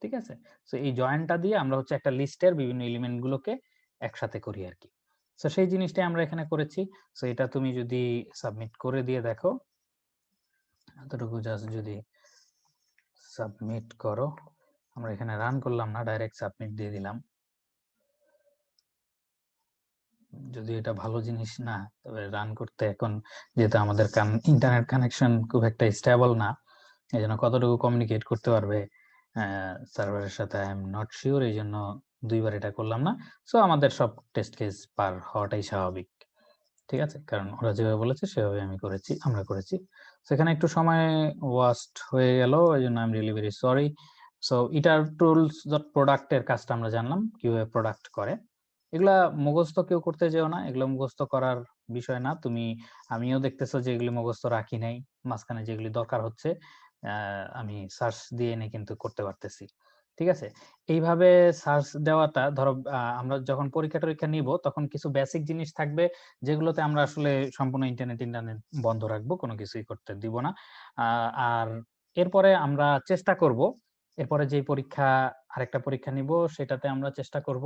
ঠিক আছে, তো এই জয়েন্টটা দিয়ে আমরা হচ্ছে একটা লিস্টের বিভিন্ন এলিমেন্ট গুলোকে একসাথে করি আর কি। তো সেই জিনিসটাই আমরা এখানে করেছি। তো এটা তুমি যদি সাবমিট করে দিয়ে দেখো, এতটুকু জাস্ট যদি সাবমিট করো, আমরা এখানে রান করলাম না, ডাইরেক্ট সাবমিট দিয়ে দিলাম। যদি এটা ভালো জিনিস না, তবে রান করতে এখন যেহেতু আমাদের ইন্টারনেট কানেকশন খুব একটা স্টেবল না, এই জন্য কতটুকু কমিউনিকেট করতে পারবে সার্ভারের সাথে আই এম নট শিওর, এই জন্য দুইবার এটা করলাম না। সো আমাদের সব টেস্ট কেস পার হওয়াটাই স্বাভাবিক, ঠিক আছে, কারণ ওরা যেভাবে বলেছে সেভাবে আমরা করেছি। সেখানে একটু সময় ওয়াস্ট হয়ে গেল, এই জন্য I am really very sorry. So eater tools dot product এর কাজটা আমরা জানলাম কিভাবে প্রোডাক্ট করে। এগুলা মুখস্থ কেউ করতে যেও না, এগুলো মুখস্থ করার বিষয় না। আমিও দেখতেছো যে এগুলি মুখস্থ রাখি নাই, মাঝখানে যেগুলি দরকার হচ্ছে আমি সার্চ দিয়ে এনে কিন্তু করতে পারতেছি। ঠিক আছে, এইভাবে সার্চ দেওয়াটা, ধরো আমরা যখন পরীক্ষা টরীক্ষা নিব, তখন কিছু বেসিক জিনিস থাকবে যেগুলোতে আমরা আসলে সম্পূর্ণ ইন্টারনেট বন্ধ রাখবো, কোনো কিছুই করতে দিব না। আর এরপরে আমরা চেষ্টা করব, এরপরে যে আরেকটা পরীক্ষা নিব, সেটাতে আমরা চেষ্টা করব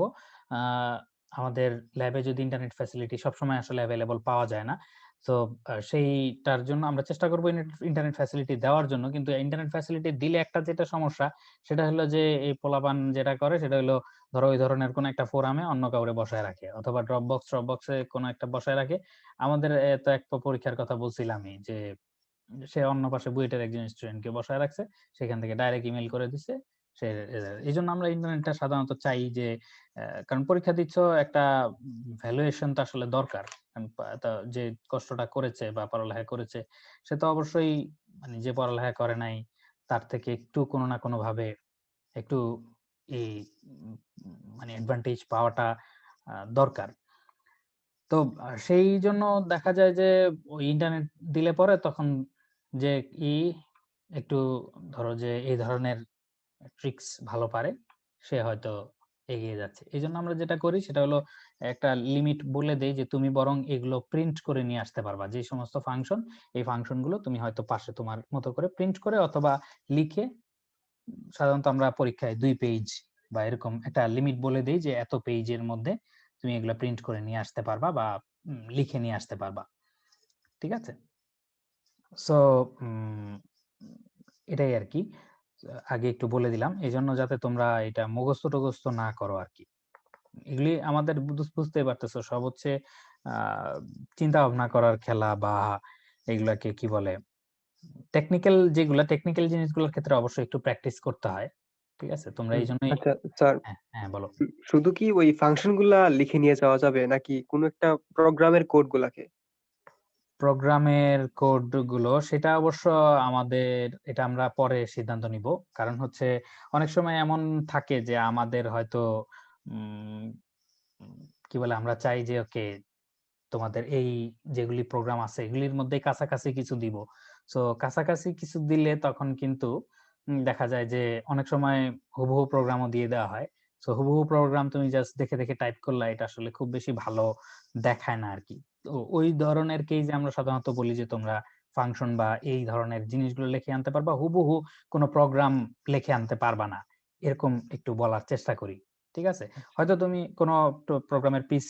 আমাদের ল্যাবে যদি ইন্টারনেট ফ্যাসিলিটি সবসময় আসলে অ্যাভেলেবল পাওয়া যায় না, তো সেইটার জন্য আমরা চেষ্টা করবো ইন্টারনেট ফ্যাসিলিটি দেওয়ার জন্য। কিন্তু ইন্টারনেট ফ্যাসিলিটি দিলে একটা যেটা সমস্যা, সেটা হলো যে এই পোলাপান যেটা করে সেটা হলো, ধরো ওই ধরনের কোন একটা ফোরামে অন্য কাউরে বসায় রাখে, অথবা ড্রপবক্সে কোনো একটা বসায় রাখে। আমাদের তো একটা পরীক্ষার কথা বলছিলামই, যে সে অন্য পাশে বুয়েটের একজন স্টুডেন্টকে বসায় রাখছে, সেখান থেকে ডাইরেক্ট ইমেল করে দিছে সে। এই জন্য আমরা ইন্টারনেটটা সাধারণত চাই যে, কারণ পরীক্ষা দিচ্ছ, একটা ভ্যালুয়েশন তো আসলে দরকার। যে কষ্টটা করেছে বা পড়ালেখা করেছে, সে তো অবশ্যই, মানে যে পড়ালেখা করে নাই তার থেকে একটু কোনো না কোনো ভাবে একটু এই মানে অ্যাডভান্টেজ পাওয়াটা দরকার। তো সেই জন্য দেখা যায় যে ওই ইন্টারনেট দিলে পরে তখন যে একটু ধরো যে এই ধরনের ট্রিক্স ভালো পারে, সে হয়তো এগিয়ে যাচ্ছে। এই জন্য আমরা যেটা করি সেটা হলো একটা লিমিট বলে দেই যে তুমি বরং এগুলো প্রিন্ট করে নিয়ে আসতে পারবা, যে সমস্ত ফাংশন, এই ফাংশন গুলো তুমি হয়তো পাশে তোমার মতো করে প্রিন্ট করে অথবা লিখে, সাধারণত আমরা পরীক্ষায় 2 পেজ বা এরকম একটা লিমিট বলে দেই যে এত পেজের মধ্যে তুমি এগুলো প্রিন্ট করে নিয়ে আসতে পারবা বা লিখে নিয়ে আসতে পারবা। ঠিক আছে? সো এটাই আর কি আগে একটু বলে দিলাম, এই জন্য যাতে তোমরা এটা মুখস্থ টুখস্থ না করো আর কি। এগুলি আমাদের বুঝতেই পারতেছো, সব হচ্ছে চিন্তা ভাবনা করার খেলা, বা এগুলাকে কি বলে, টেকনিক্যাল জিনিসগুলোর ক্ষেত্রে অবশ্যই একটু প্র্যাকটিস করতে হয়। ঠিক আছে? তোমরা এই জন্যই। আচ্ছা স্যার, হ্যাঁ হ্যাঁ, বলো। শুধু কি ওই ফাংশন গুলা লিখে নিয়ে যাওয়া যাবে নাকি কোনো একটা প্রোগ্রামের কোড গুলাকে? প্রোগ্রামের কোড গুলো সেটা অবশ্য আমাদের, এটা আমরা পরে সিদ্ধান্ত নিব। কারণ হচ্ছে অনেক সময় এমন থাকে যে আমাদের হয়তো উম কি বলে, আমরা চাই যে ওকে তোমাদের এই যেগুলি প্রোগ্রাম আছে এগুলির মধ্যে কাছাকাছি কিছু দিব। সো কাছাকাছি কিছু দিলে তখন কিন্তু দেখা যায় যে অনেক সময় হুবহু প্রোগ্রামও দিয়ে দেওয়া হয়। সো হুবহু প্রোগ্রাম তুমি জাস্ট দেখে দেখে টাইপ করলা, এটা আসলে খুব বেশি ভালো দেখায় না আরকি। তো ওই ধরনের কেসে আমরা সাধারণত বলি যে তোমরা ফাংশন বা এই ধরনের জিনিসগুলো লিখে আনতে পারবা, হুবহু কোনো প্রোগ্রাম লিখে আনতে পারবা না, এরকম একটু বলার চেষ্টা করি। ঠিক আছে? হয়তো তুমি কোনো প্রোগ্রামের পিস,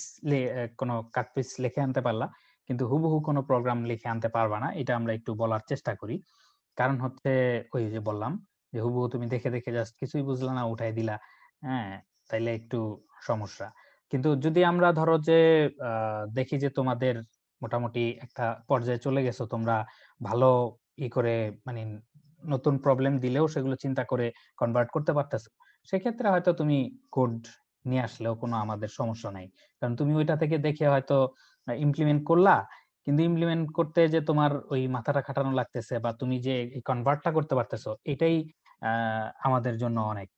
কোনো কাট পিস লিখে আনতে পারলা, কিন্তু হুবহু কোনো প্রোগ্রাম লিখে আনতে পারবা না, এটা আমরা একটু বলার চেষ্টা করি। কারণ হচ্ছে ওই যে বললাম যে হুবহু তুমি দেখে দেখে জাস্ট কিছুই বুঝলা না উঠাই দিলা, হ্যাঁ, তাইলে একটু সমস্যা। কিন্তু যদি আমরা ধরো যে দেখি যে তোমাদের মোটামুটি একটা পর্যায়ে চলে গেছো, তোমরা ভালো করে মানে নতুন প্রবলেম দিলেও সেগুলো চিন্তা করে কনভার্ট করতে পারতেছো, সেক্ষেত্রে হয়তো তুমি কোড নিয়ে আসলেও কোনো আমাদের সমস্যা নাই। কারণ তুমি ওইটা থেকে দেখে হয়তো ইমপ্লিমেন্ট করলা, কিন্তু ইমপ্লিমেন্ট করতে যে তোমার ওই মাথাটা খাটানো লাগতেছে বা তুমি যে এই কনভার্টটা করতে পারতেছো, এটাই আমাদের জন্য অনেক।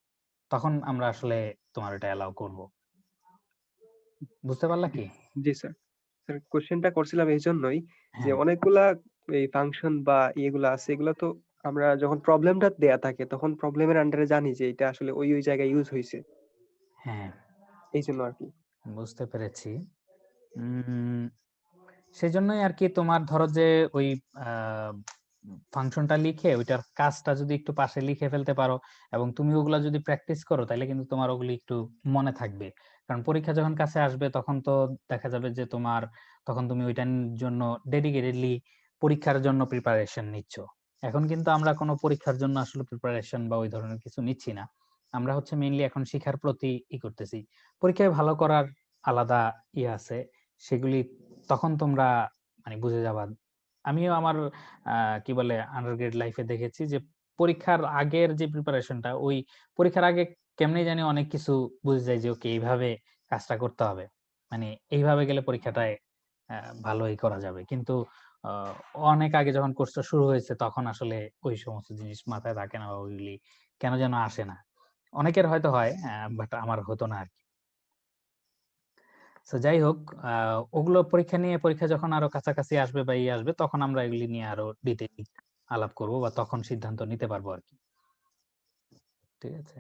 তখন আমরা আসলে তোমার এটা অ্যালাউ করব। বুঝতে পারলা কি? জি স্যার। স্যার, কোশ্চেনটা করছিলাম এই জন্যই যে হ্যাঁ অনেকগুলা এই ফাংশন বা ইয়েগুলা আছে, এগুলা তো আমরা যখন প্রবলেমটা দেয়া থাকে তখন প্রবলেমের আন্ডারে জানি যে এটা আসলে ওই ওই জায়গায় ইউজ হয়েছে, হ্যাঁ, এই জন্য আর কি। বুঝতে পেরেছি। উম সেজন্যই আর কি তোমার ধরো যে ওই ফাংশনটা লিখে ওইটার কাজটা যদি একটু পাশে লিখে ফেলতে পারো এবং তুমি ওগুলা যদি প্র্যাকটিস করো, তাহলে কিন্তু তোমার ওগুলি একটু মনে থাকবে। কারণ পরীক্ষা যখন কাছে আসবে তখন তো দেখা যাবে যে তোমার, তখন তুমি ওইটার জন্য ডেডিকেটেডলি পরীক্ষার জন্য প্রিপারেশন নিচ্ছ। এখন কিন্তু আমরা কোনো পরীক্ষার জন্য আসলে প্রিপারেশন বা ওই ধরনের কিছু নিচ্ছি না। আমরা হচ্ছে মেইনলি এখন শিক্ষার প্রতি করতেছি। পরীক্ষায় ভালো করার আলাদা আছে, সেগুলি তখন তোমরা মানে বুঝে যাবা। আমিও আমার কি বলে আন্ডারগ্রেড লাইফে দেখেছি যে পরীক্ষার আগের যে প্রিপারেশনটা, ওই পরীক্ষার আগে কেমনে জানি অনেক কিছু বুঝে যায় যে ওকে এইভাবে কাজটা করতে হবে, মানে এইভাবে গেলে পরীক্ষাটায় ভালোই করা যাবে। কিন্তু আহ, অনেক আগে যখন কোর্সটা শুরু হয়েছে তখন আসলে ওই সমস্ত জিনিস মাথায় থাকে না, বা ওইগুলি কেন যেন আসে না। অনেকের হয়তো হয়, বাট আমার হতো না আর কি। তো যাই হোক, ওগুলো পরীক্ষা নিয়ে, পরীক্ষা যখন আরো কাছাকাছি আসবে বা আসবে, তখন আমরা এগুলি নিয়ে আরো ডিটেইল আলাপ করব বা তখন সিদ্ধান্ত নিতে পারবো আর কি। ঠিক আছে?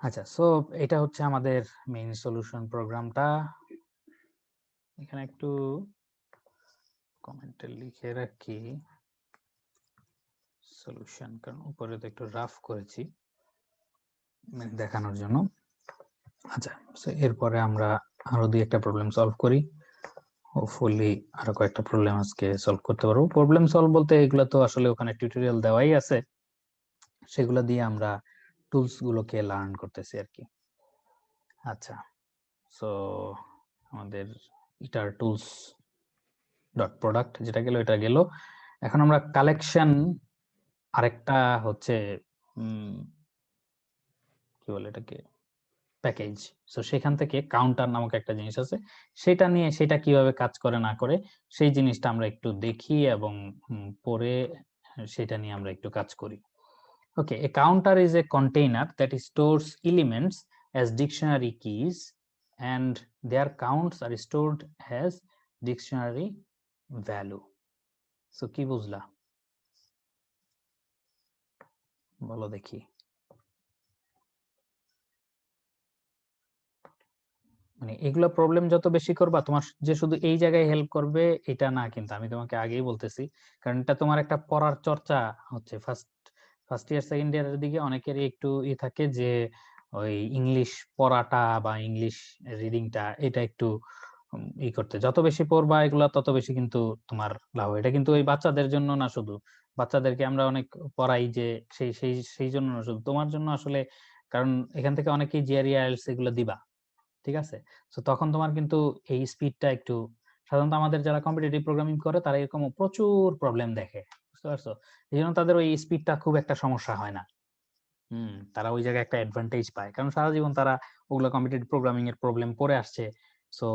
আচ্ছা, সো এটা হচ্ছে আমাদের মেইন সলিউশন প্রোগ্রামটা। এখানে একটু কমেন্টে লিখে রাখি সলিউশন, কারণ উপরে তো একটু রাফ করেছি মানে দেখানোর জন্য। আচ্ছা, সো এরপরে আমরা আরো দুই একটা প্রবলেম সলভ করি। হোপফুলি আরো কয়েকটা প্রবলেম আজকে সলভ করতে পারবো। প্রবলেম সলভ বলতে এগুলো তো আসলে ওখানে টিউটোরিয়াল দেওয়াই আছে, সেগুলো দিয়ে আমরা টুলস গুলোকে লার্ন করতেছি আর কি। আচ্ছা, সো আমাদের ইটার টুলস ডট প্রোডাক্ট যেটা গেল, এটা গেল। এখন আমরা কালেকশন, আরেকটা হচ্ছে কি বলে এটাকে, প্যাকেজ। সো সেখান থেকে কাউন্টার নামক একটা জিনিস আছে, সেটা নিয়ে সেটা কিভাবে কাজ করে না করে সেই জিনিসটা আমরা একটু দেখি এবং পরে সেটা নিয়ে আমরা একটু কাজ করি। Okay, a counter is a container that stores elements as dictionary keys and their counts are stored as dictionary value. So কি বুঝলা? বলো দেখি। মানে এগুলা প্রবলেম যত বেশি করবা, তোমার যে শুধু এই জায়গায় হেল্প করবে এটা না, কিন্তু আমি তোমাকে আগেই বলতেছি, কারণ এটা তোমার একটা পড়ার চর্চা হচ্ছে। ফার্স্ট ইয়ার সেকেন্ড ইয়ারের দিকে অনেকেরই একটু থাকে যে ওই ইংলিশ পড়াটা বা ইংলিশ রিডিংটা এটা একটু করতে, যত বেশি পড়বা এগুলা তত বেশি কিন্তু তোমার লাভ হয়। এটা কিন্তু ওই বাচ্চাদের জন্য না, শুধু বাচ্চাদেরকে আমরা অনেক পড়াই যে সেই সেই সেই জন্য না, শুধু তোমার জন্য আসলে। কারণ এখান থেকে অনেকেই জিআরই আইএলটিএস এগুলো দিবা, ঠিক আছে? তো তখন তোমার কিন্তু এই স্পিডটা একটু, সাধারণত আমাদের যারা কম্পিটিটিভ প্রোগ্রামিং করে তারা এরকম প্রচুর প্রবলেম দেখে, বুঝতে পারছো? এই জন্য তাদের ওই স্পিডটা খুব একটা সমস্যা হয় না। তারা ওই জায়গায় একটা অ্যাডভান্টেজ পায়, কারণ সারা জীবন তারা ওগুলা কম্পিটিটিভ প্রোগ্রামিং এর প্রবলেম পড়ে আসছে। সো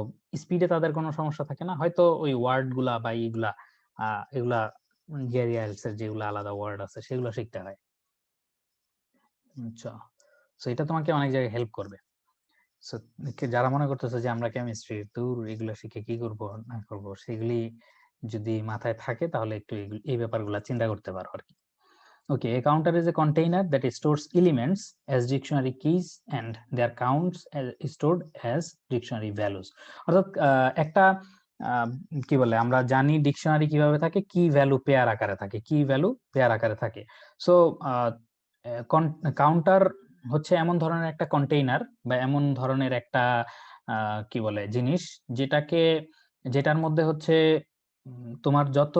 স্পিডে তাদের কোনো সমস্যা থাকে না, হয়তো ওই ওয়ার্ড গুলা বা এইগুলা এগুলা জিআরই আইএলটিএস এর যেগুলো আলাদা ওয়ার্ড আছে সেগুলো শিখতে হয়। আচ্ছা, সো এটা তোমাকে অনেক জায়গায় হেল্প করবে। So, যারা মনে করতেছে যে আমরা কেমিস্ট্রি দূর এগুলো শিখে কি করব না করব, সেগুলি যদি মাথায় থাকে তাহলে একটু এই ব্যাপারগুলো চিন্তা করতে পারো আর কি। ওকে, a counter is a container that stores elements as dictionary keys and their counts as stored as dictionary values। অর্থাৎ একটা কি বলে, আমরা জানি ডিকশনারি কিভাবে থাকে, কি ভ্যালু পেয়ার আকারে থাকে, কি ভ্যালু পেয়ার আকারে থাকে। সো কাউন্টার হচ্ছে এমন ধরনের একটা কন্টেইনার বা এমন ধরনের একটা কি বলে জিনিস, যেটার মধ্যে হচ্ছে তোমার যত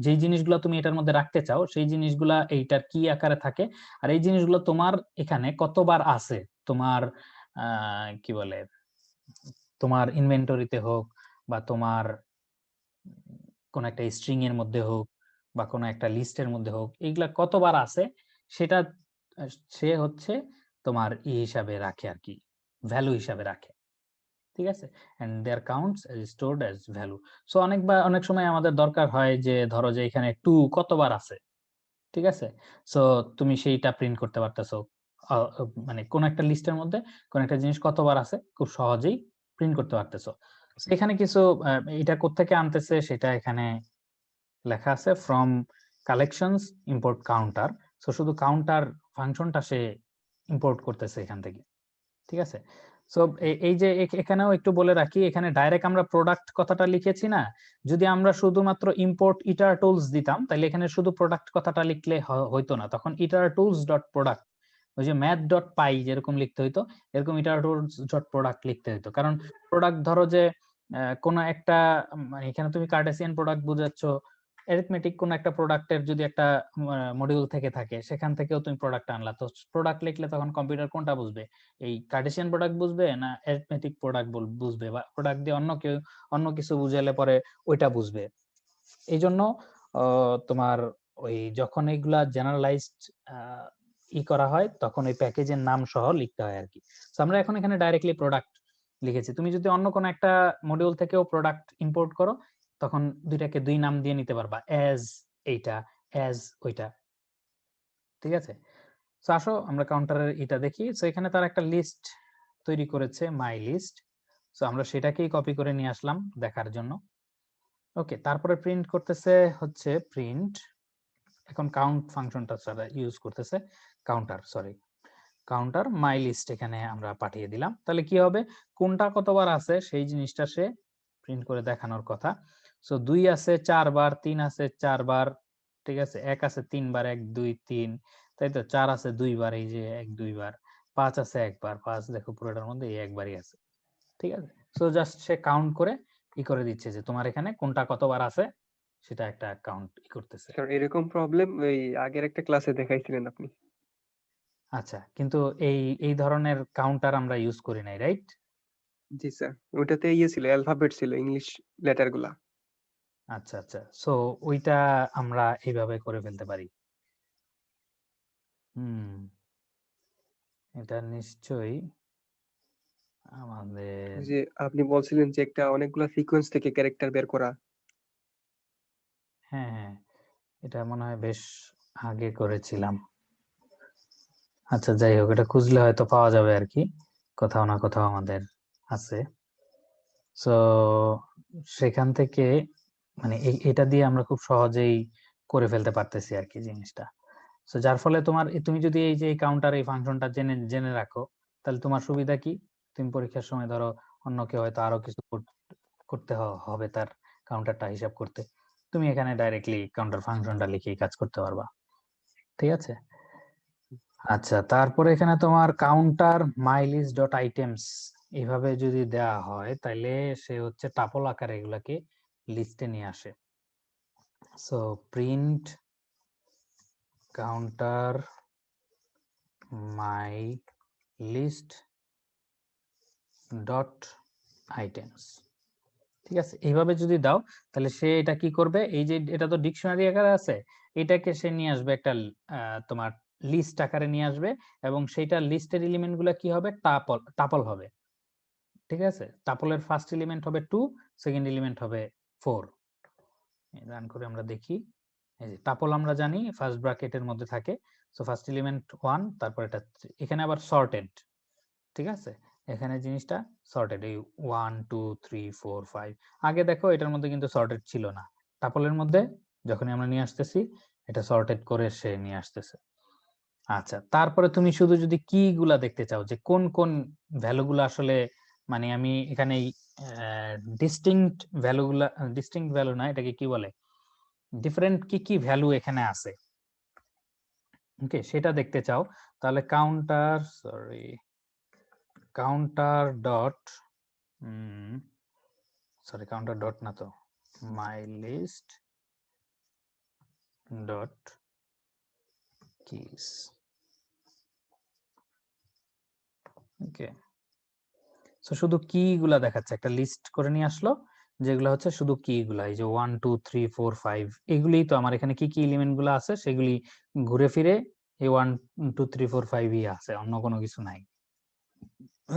যেই জিনিসগুলো তুমি এটার মধ্যে রাখতে চাও সেই জিনিসগুলা এইটার কি আকারে থাকে, আর এই জিনিসগুলো তোমার এখানে কতবার আছে, তোমার কি বলে, তোমার ইনভেন্টরিতে হোক বা তোমার কোন একটা স্ট্রিং এর মধ্যে হোক বা কোন একটা লিস্টের মধ্যে হোক, এইগুলা কতবার আছে সেটা সে হচ্ছে তোমার হিসাবে রাখে আর কি, ভ্যালু হিসাবে রাখে, ঠিক আছে? And their counts stored as value. So অনেক সময় আমাদের দরকার হয় যে ধরো যে এখানে 2 কতবার আছে, ঠিক আছে? সো তুমি সেইটা প্রিন্ট করতে পারতেছো, মানে কোন একটা লিস্টের মধ্যে কোন একটা জিনিস কতবার আছে খুব সহজেই প্রিন্ট করতে পারতেছো। এখানে কিছু এটা কোত্থেকে আনতেছে সেটা এখানে লেখা আছে, from collections import counter. So শুধু কাউন্টার ফাংশনটা সে ইম্পোর্ট করতেছে এখান থেকে, ঠিক আছে? সো এই যে এখানেও একটু বলে রাখি, এখানে ডাইরেক্ট আমরা প্রোডাক্ট কথাটা লিখেছি না, যদি আমরা শুধুমাত্র ইম্পোর্ট ইটার টুলস দিতাম তাহলে এখানে শুধু প্রোডাক্ট কথাটা লিখলে হইতো না, তখন ইটার টুলস ডট প্রোডাক্ট, ওই যে ম্যাথ ডট পাই যেরকম লিখতে হইতো এরকম ইটার টুলস ডট প্রোডাক্ট লিখতে হইতো। কারণ প্রোডাক্ট ধরো যে কোন একটা, মানে এখানে তুমি কার্টেসিয়ান প্রোডাক্ট বুঝাচ্ছ, অ্যারিথমেটিক কোন একটা প্রোডাক্টের যদি একটা মডিউল থেকে থাকে সেখান থেকেও তুমি প্রোডাক্ট আনলা, তো প্রোডাক্ট লিখলে তখন কম্পিউটার কোনটা বুঝবে, এই কার্টেসিয়ান প্রোডাক্ট বুঝবে না অ্যারিথমেটিক প্রোডাক্ট বুঝবে, বা প্রোডাক্ট দিয়ে অন্য কিছু বুঝালে পরে ওইটা বুঝবে। এই জন্য তোমার ওই যখন এইগুলা জেনারেলাইজড করা হয় তখন ওই প্যাকেজের নাম সহ লিখতে হয় আর কি। তো আমরা এখন এখানে ডাইরেক্টলি প্রোডাক্ট লিখেছি, তুমি যদি অন্য কোনো একটা মডিউল থেকেও প্রোডাক্ট ইম্পোর্ট করো তখন দুইটাকে দুই নাম দিয়ে নিতে পারবা, অ্যাজ এইটা, অ্যাজ ওইটা, ঠিক আছে? তো আসো আমরা কাউন্টারের এটা দেখি। তো এখানে তার একটা লিস্ট তৈরি করেছে, মাই লিস্ট। তো আমরা সেটাকেই কপি করে নিয়ে আসলাম দেখার জন্য। ওকে, তারপরে প্রিন্ট করতেছে হচ্ছে প্রিন্ট, এখন কাউন্ট ফাংশনটা ছাড়া ইউজ করতেছে counter, sorry counter my list এখানে আমরা পাঠিয়ে দিলাম। তাহলে কি হবে, কোনটা কতবার আছে সেই জিনিসটা সে প্রিন্ট করে দেখানোর কথা। সো 2 আছে 4 বার, 3 আছে 4 বার, ঠিক আছে, 1 আছে 3 বার, 1 2 3, তাই তো, 4 আছে 2 বার, এই যে 1 2 বার, 5 আছে 1 বার, 5 দেখো পুরোটার মধ্যে এই একবারই আছে, ঠিক আছে? সো জাস্ট সে কাউন্ট করে করে দিচ্ছে যে তোমার এখানে কোনটা কতবার আছে সেটা একটা কাউন্ট করতেছে। কারণ এরকম প্রবলেম ওই আগের একটা ক্লাসে দেখাইছিলেন আপনি। আচ্ছা, কিন্তু এই ধরনের কাউন্টার আমরা ইউজ করি নাই, রাইট? জি স্যার, ওটাতে ছিল অ্যালফাবেট ছিল, ইংলিশ লেটার গুলা। আচ্ছা আচ্ছা, সো ওইটা আমরা এইভাবে করে ফেলতে পারি। হুম, এটা নিশ্চয়ই আমাদের, ওই যে আপনি বলছিলেন যে একটা অনেকগুলা সিকোয়েন্স থেকে ক্যারেক্টার বের করা। হ্যাঁ হ্যাঁ, এটা মনে হয় বেশ আগে করেছিলাম। আচ্ছা যাই হোক, এটা খুঁজলে হয়তো পাওয়া যাবে আর কি, কোথাও না কোথাও আমাদের আছে। সো সেখান থেকে মানে এটা দিয়ে আমরা খুব সহজেই করে ফেলতে পারতেছি আর কি জিনিসটা। সো যার ফলে তুমি যদি এই যে কাউন্টার এই ফাংশনটা জেনে রাখো, তাহলে তোমার সুবিধা কি, তুমি পরীক্ষার সময় ধরো অন্য কেউ হয়তো আরো কিছু করতে হবে তার কাউন্টারটা হিসাব করতে, তুমি এখানে ডাইরেক্টলি কাউন্টার ফাংশনটা লিখেই কাজ করতে পারবা। ঠিক আছে, আচ্ছা তারপরে এখানে তোমার কাউন্টার মাইলিস্ট ডট আইটেমস এইভাবে যদি দেয়া হয়, তাহলে সে হচ্ছে টাপল আকারে এগুলাকে লিস্টে নিয়ে আসে। So print counter my list dot items, ঠিক আছে, এইভাবে যদি দাও তাহলে সে এটা কি করবে, এই যে এটা তো ডিকশনারি আকারে আছে, এটাকে সে নিয়ে আসবে একটা তোমার লিস্ট আকারে নিয়ে আসবে, এবং সেইটা লিস্টের এলিমেন্ট গুলা কি হবে, টাপল হবে। ঠিক আছে, টাপলের ফার্স্ট এলিমেন্ট হবে 2, সেকেন্ড এলিমেন্ট হবে 4। রান করে আমরা দেখি, এই যে টাপল আমরা জানি ফার্স্ট ব্র্যাকেটের মধ্যে থাকে, সো ফার্স্ট এলিমেন্ট 1, তারপর এটা 3। এখানে আবার সর্টেড, ঠিক আছে, এখানে জিনিসটা সর্টেড, এই 1 2 3 4 5। আগে দেখো এটার মধ্যে কিন্তু সর্টেড ছিল না, টাপলের মধ্যে যখনই আমরা নিয়ে আসতেছি এটা সর্টেড করে সে নিয়ে আসতেছে। আচ্ছা তারপরে তুমি শুধু যদি কি গুলা দেখতে চাও, যে কোন কোন ভ্যালুগুলো আসলে, মানে আমি এখানে ডিস্টিংক্ট ভ্যালুগুলা, ডিস্টিংক্ট ভ্যালু না, এটাকে কি বলে, ডিফারেন্ট কি কি ভ্যালু এখানে আছে, ওকে, সেটা দেখতে চাও, তাহলে কাউন্টার ডট কাউন্টার ডট না তো, my list dot keys, okay. So শুধু কি গুলা দেখাচ্ছে, একটা লিস্ট করে নিয়ে আসলো যেগুলো হচ্ছে শুধু কি গুলা, এই যে 1 2 3 4 5, এগুলিই তো আমার এখানে কি কি এলিমেন্ট গুলো আছে সেগুলি ঘুরে ফিরে এই 1 2 3 4 5 ই আছে, অন্য কোনো কিছু নাই।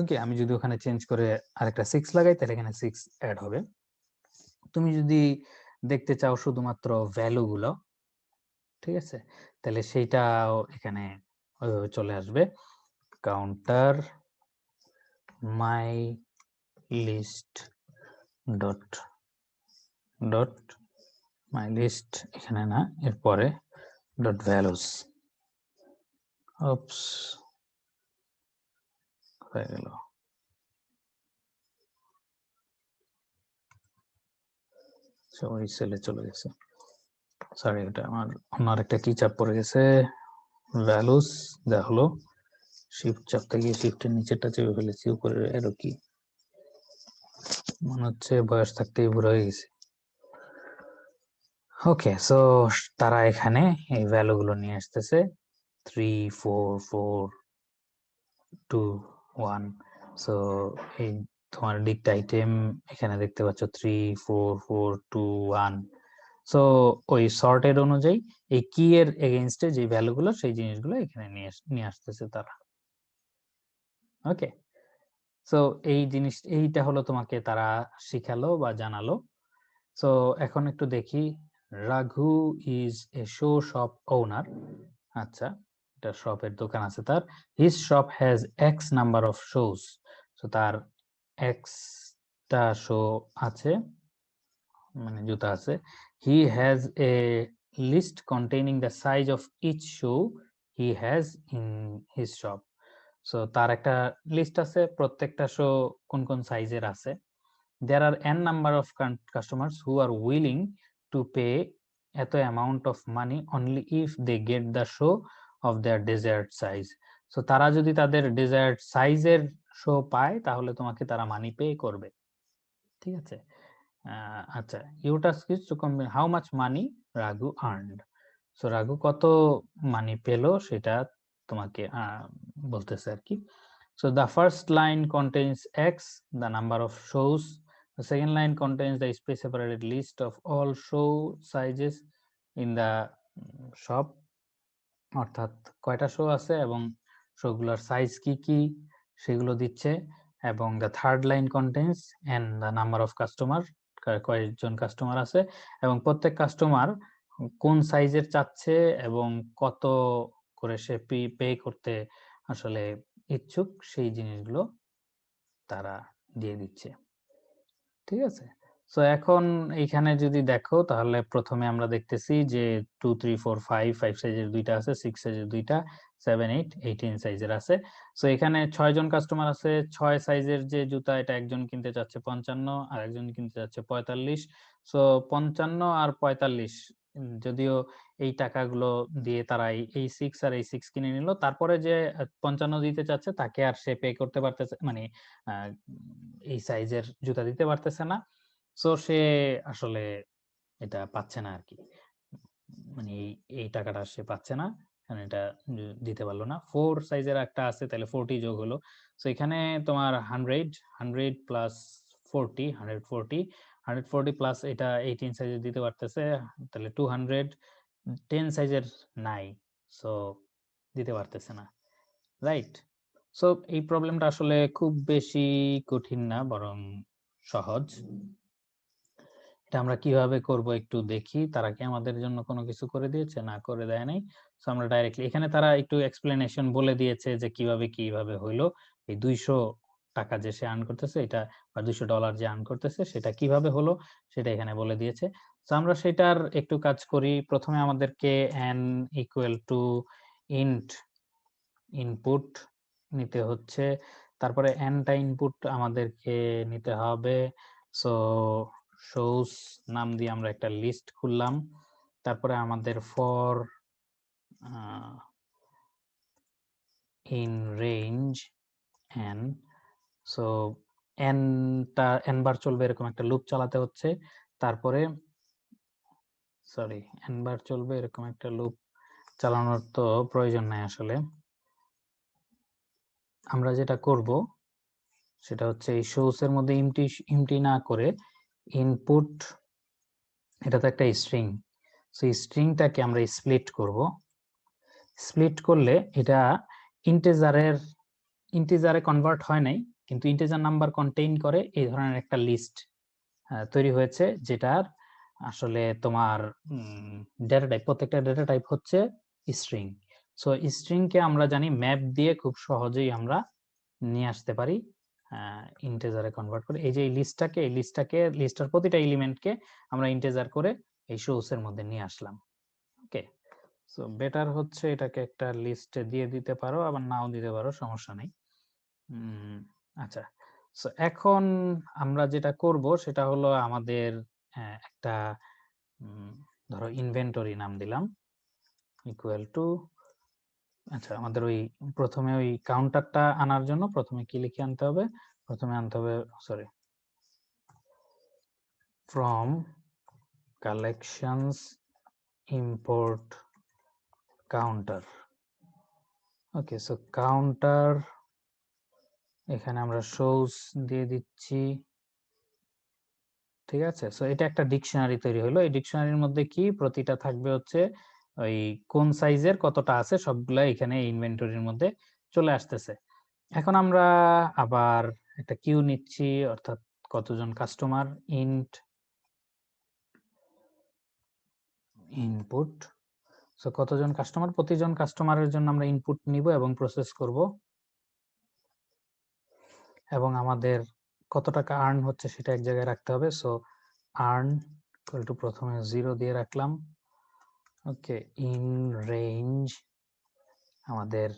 ওকে, আমি যদি ওখানে চেঞ্জ করে আরেকটা 6 লাগাই তাহলে এখানে 6 অ্যাড হবে। তুমি যদি দেখতে চাও শুধুমাত্র ভ্যালু গুলো, ঠিক আছে, তাহলে সেইটাও এখানে ওইভাবে চলে আসবে, counter my list dot dot my list, এখানে না, এরপরে ডট ভ্যালুস, অপস হয়ে গেল, ওই সেলে চলে গেছে, সরি এটা আমার অন্য আরেকটা কি চাপ পড়ে গেছে, ভ্যালুস দেওয়া হলো, শিফট চাপতে গিয়ে শিফটের নিচেরটা চেপে ফেলেছি, উপরে এরো কি, মনে হচ্ছে বয়স থাকতেই বুড়ো হয়ে গেছে। ওকে, সো তারা এখানে এই ভ্যালু গুলো নিয়ে আসতেছে 3 4 4 2 1। সো এই তোমার ডিক্ট আইটেম এখানে দেখতে পাচ্ছ 3 4 4 2 1। সো ওই সর্টেড অনুযায়ী এই কি এর এগেইনস্টে যে ভ্যালুগুলো সেই জিনিসগুলো এখানে নিয়ে আসতেছে তারা। ওকে, সো এইটা হলো তোমাকে তারা শিখালো বা জানালো। সো এখন একটু দেখি, Raghu is a shoe shop owner. আচ্ছা, এটা শপের দোকান আছে তার, his shop has x number of shoes. So তার এক্সটা শো আছে, মানে জুতা আছে। He has a list containing the size of each shoe he has in his shop. So তার একটা লিস্ট আছে প্রত্যেকটা শো কোন কোন সাইজের আছে। There are n number of customers who are willing to pay এত amount of money only if they get the show of their desired size. So তারা যদি তাদের desired size এর শো পায় তাহলে তোমাকে তারা মানি পে করবে। ঠিক আছে, আচ্ছা, your task is to combine how much money Raghu earned. So Raghu কত মানি পেলো সেটা তোমাকে বলতেছে আর কি। So the first line contains X, the number of shows. The second line contains the space-separated list of all show sizes in the shop. অর্থাৎ কয়টা show আছে এবং শোগুলোর সাইজ কি কি সেগুলো দিচ্ছে। এবং the third line contains and the number of customer, কয়েকজন কাস্টমার আছে এবং প্রত্যেক কাস্টমার কোন সাইজের চাচ্ছে এবং কত করে সে পে করতে আসলে ইচ্ছুক সেই জিনিসগুলো তারা দিয়ে দিচ্ছে। ঠিক আছে, সো এখন এইখানে যদি দেখো তাহলে প্রথমে আমরা দেখতেছি যে 2 3 4 5 সাইজের দুইটা আছে, 6 সাইজের দুইটা, 7 8 18 সাইজের আছে। সো এখানে 6 জন কাস্টমার আছে। 6 সাইজের যে জুতা এটা একজন কিনতে চাচ্ছে 55 আর একজন কিনতে চাচ্ছে 45। সো 55 আর 45 যদিও এই টাকাগুলো দিয়ে তারা এই 6 আর এই 6 কিনে নিল, তারপরে যে 55 দিতে চাচ্ছে তাকে আর সে পে করতে পারতেছে, মানে এই সাইজের জুতা দিতে পারতেছে না। সো সে আসলে এটা পাচ্ছে না আর কি, মানে এই টাকাটা সে পাচ্ছে না, কারণ এটা দিতে পারলো না। 4 সাইজের একটা আছে, তাহলে 40 যোগ হলো। সো এখানে তোমার 100 প্লাস 40 140 প্লাস এটা 18 সাইজের দিতে পারতেছে, তাহলে 200। 10 সাইজের নাই, সো দিতে পারতেছে না, রাইট? সো এই প্রবলেমটা আসলে খুব বেশি কঠিন না, বরং সহজ। এটা আমরা কিভাবে করব একটু দেখি। তারা কি আমাদের জন্য কোনো কিছু করে দিয়েছে? না, করে দেয় নাই। সো আমরা ডাইরেক্টলি এখানে তারা একটু এক্সপ্লেনেশন বলে দিয়েছে যে কিভাবে হইলো এই 200 টাকা যে সে আর্ন করতেছে এটা, বা $200 যে আর্ন করতেছে সেটা কিভাবে হলো সেটা এখানে বলে দিয়েছে। সো আমরা সেটার একটু কাজ করি। প্রথমে আমাদেরকে n equal to int input নিতে হচ্ছে, তারপরে nটা ইনপুট আমাদেরকে নিতে হবে। সো shows নাম দিয়ে আমরা একটা লিস্ট খুললাম, তারপরে আমাদের for in range n, so nটা n বার চলবে এরকম একটা লুপ চালাতে হচ্ছে। তারপরে n বার চলবে এরকম একটা লুপ চালানোর তো প্রয়োজন নাই আসলে। আমরা যেটা করব সেটা হচ্ছে এই shows এর মধ্যে ইমটি না করে ইনপুট, এটা তো একটা স্ট্রিং, সো স্ট্রিংটাকে আমরা স্প্লিট করব। স্প্লিট করলে এটা ইন্টিজারে কনভার্ট হয় নাই, কিন্তু ইন্টিজার নাম্বার কন্টেইন করে এই ধরনের একটা লিস্ট তৈরি হয়েছে, যেটার আসলে তোমার ডেটা টাইপ, প্রত্যেকটা ডেটা টাইপ হচ্ছে স্ট্রিং। সো স্ট্রিংকে আমরা জানি ম্যাপ দিয়ে খুব সহজেই আমরা নিয়ে আসতে পারি ইন্টিজারে কনভার্ট করে। এই যে এই লিস্টার প্রতিটা এলিমেন্টকে আমরা ইন্টিজার করে এই শোস এর মধ্যে নিয়ে আসলাম। ওকে, সো বেটার হচ্ছে এটাকে একটা লিস্টে দিয়ে দিতে পারো, আবার নাও দিতে পারো, সমস্যা নেই। আচ্ছা, সো এখন আমরা যেটা করব সেটা হলো আমাদের একটা ধরো ইনভেন্টরি নাম দিলাম ইকুয়াল টু, আচ্ছা আমাদের ওই প্রথমে ওই কাউন্টারটা আনার জন্য প্রথমে কি লিখে আনতে হবে? প্রথমে আনতে হবে from collections import counter। Okay, so counter এখানে আমরা shows দিয়ে দিচ্ছি, ঠিক আছে। সো এটা একটা ডিকশনারি তৈরি হলো। এই ডিকশনারির মধ্যে কি প্রতিটা থাকবে হচ্ছে ওই কোন সাইজের কতটা আছে সবগুলা এখানে ইনভেন্টরির মধ্যে চলে আসতেছে। এখন আমরা আবার একটা কিউ নিচ্ছি, অর্থাৎ কতজন কাস্টমার, ইন্ট ইনপুট। সো কতজন কাস্টমার, প্রতিজন কাস্টমারের জন্য আমরা ইনপুট নিব এবং প্রসেস করব, এবং আমাদের কত টাকা আর্ন হচ্ছে সেটা এক জায়গায় রাখতে হবে। সো আর্ন ইকুয়াল টু প্রথমে 0 দিয়ে রাখলাম। ওকে, ইন রেঞ্জ আমাদের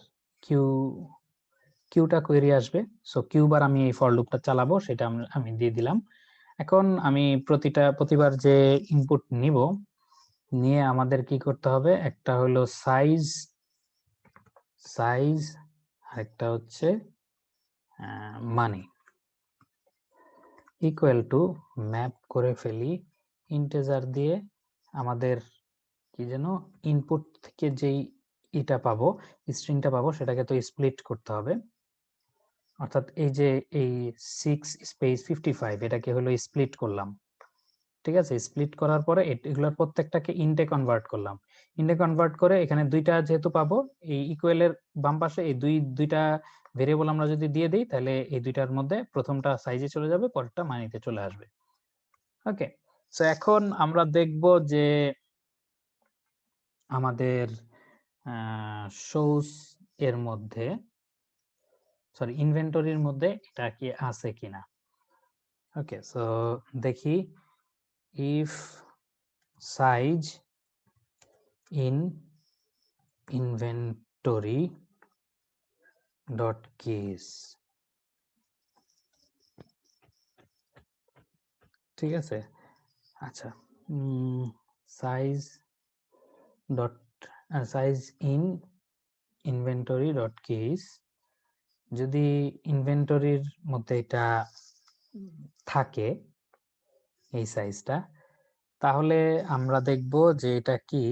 কিউটা কোয়েরি আসবে। সো কিউবার আমি এই ফর লুপটা চালাবো, সেটা আমি দিয়ে দিলাম। এখন আমি প্রতিবার যে ইনপুট নিব, নিয়ে আমাদের কি করতে হবে, একটা হলো সাইজ আর একটা হচ্ছে মানি ইকুয়াল টু ম্যাপ করে ফেলি ইন্টিজার দিয়ে। আমাদের কি যেন ইনপুট থেকে যেই এটা পাবো, স্ট্রিংটা পাবো, সেটাকে তো স্প্লিট করতে হবে। অর্থাৎ এই যে এই 6 স্পেস 55 এটাকে হলো স্প্লিট করলাম, ঠিক আছে। স্প্লিট করার পরে এগুলোর প্রত্যেকটাকে ইন্টে কনভার্ট করলাম। ইন্টে কনভার্ট করে এখানে দুইটা যেহেতু পাবো, এই ইকুয়ালের বাম পাশে এই দুইটা ভেরিয়েবল আমরা যদি দিয়ে দিই, তাহলে এই দুইটার মধ্যে প্রথমটা সাইজে চলে যাবে, পরেরটা মানিতে চলে আসবে। ওকে, সো এখন আমরা দেখব যে আমাদের শোস এর মধ্যে, ইনভেন্টরির মধ্যে এটা কি আছে কিনা। ওকে, সো দেখি if size in inventory dot keys, ঠিক আছে। আচ্ছা, size dot size in inventory dot case, যদি ইনভেন্টরির মধ্যে এটা থাকে এই সাইজটা, তাহলে আমরা দেখব যে এটা কি,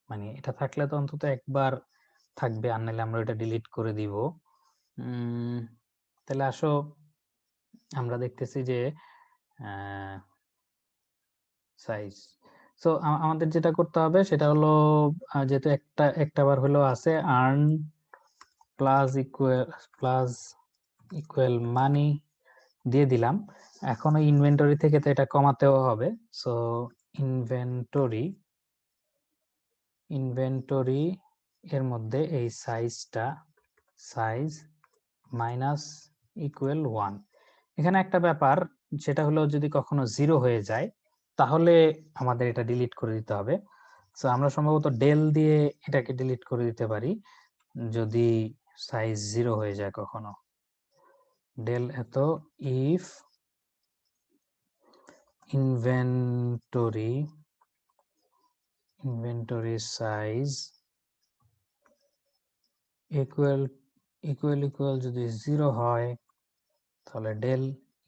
মানে এটা থাকলে তো অন্তত একবার থাকবে, আর নাহলে আমরা এটা ডিলিট করে দিব। তাহলে আসো আমরা দেখতেছি যে সাইজ, সো আমাদের যেটা করতে হবে সেটা হলো, যেহেতু একটা বার হলো আছে আর্ন প্লাস ইকুয়াল মানি দিয়ে দিলাম। এখন ওই ইনভেন্টরি থেকে তো এটা কমাতেও হবে, সো ইনভেন্টরি এর মধ্যে এই সাইজটা সাইজ মাইনাস ইকুয়াল 1। এখানে একটা ব্যাপার, সেটা হলো যদি কখনো 0 হয়ে যায় তাহলে আমাদের এটা ডিলিট করে দিতে হবে। সো আমরা সম্ভবত ডেল দিয়ে এটাকে ডিলিট করে দিতে পারি যদি সাইজ 0 হয়ে যায় কখনো। ডেল এত ইফ ইনভেন্টরি সাইজ ইকুয়াল যদি 0 হয় তাহলে ডেল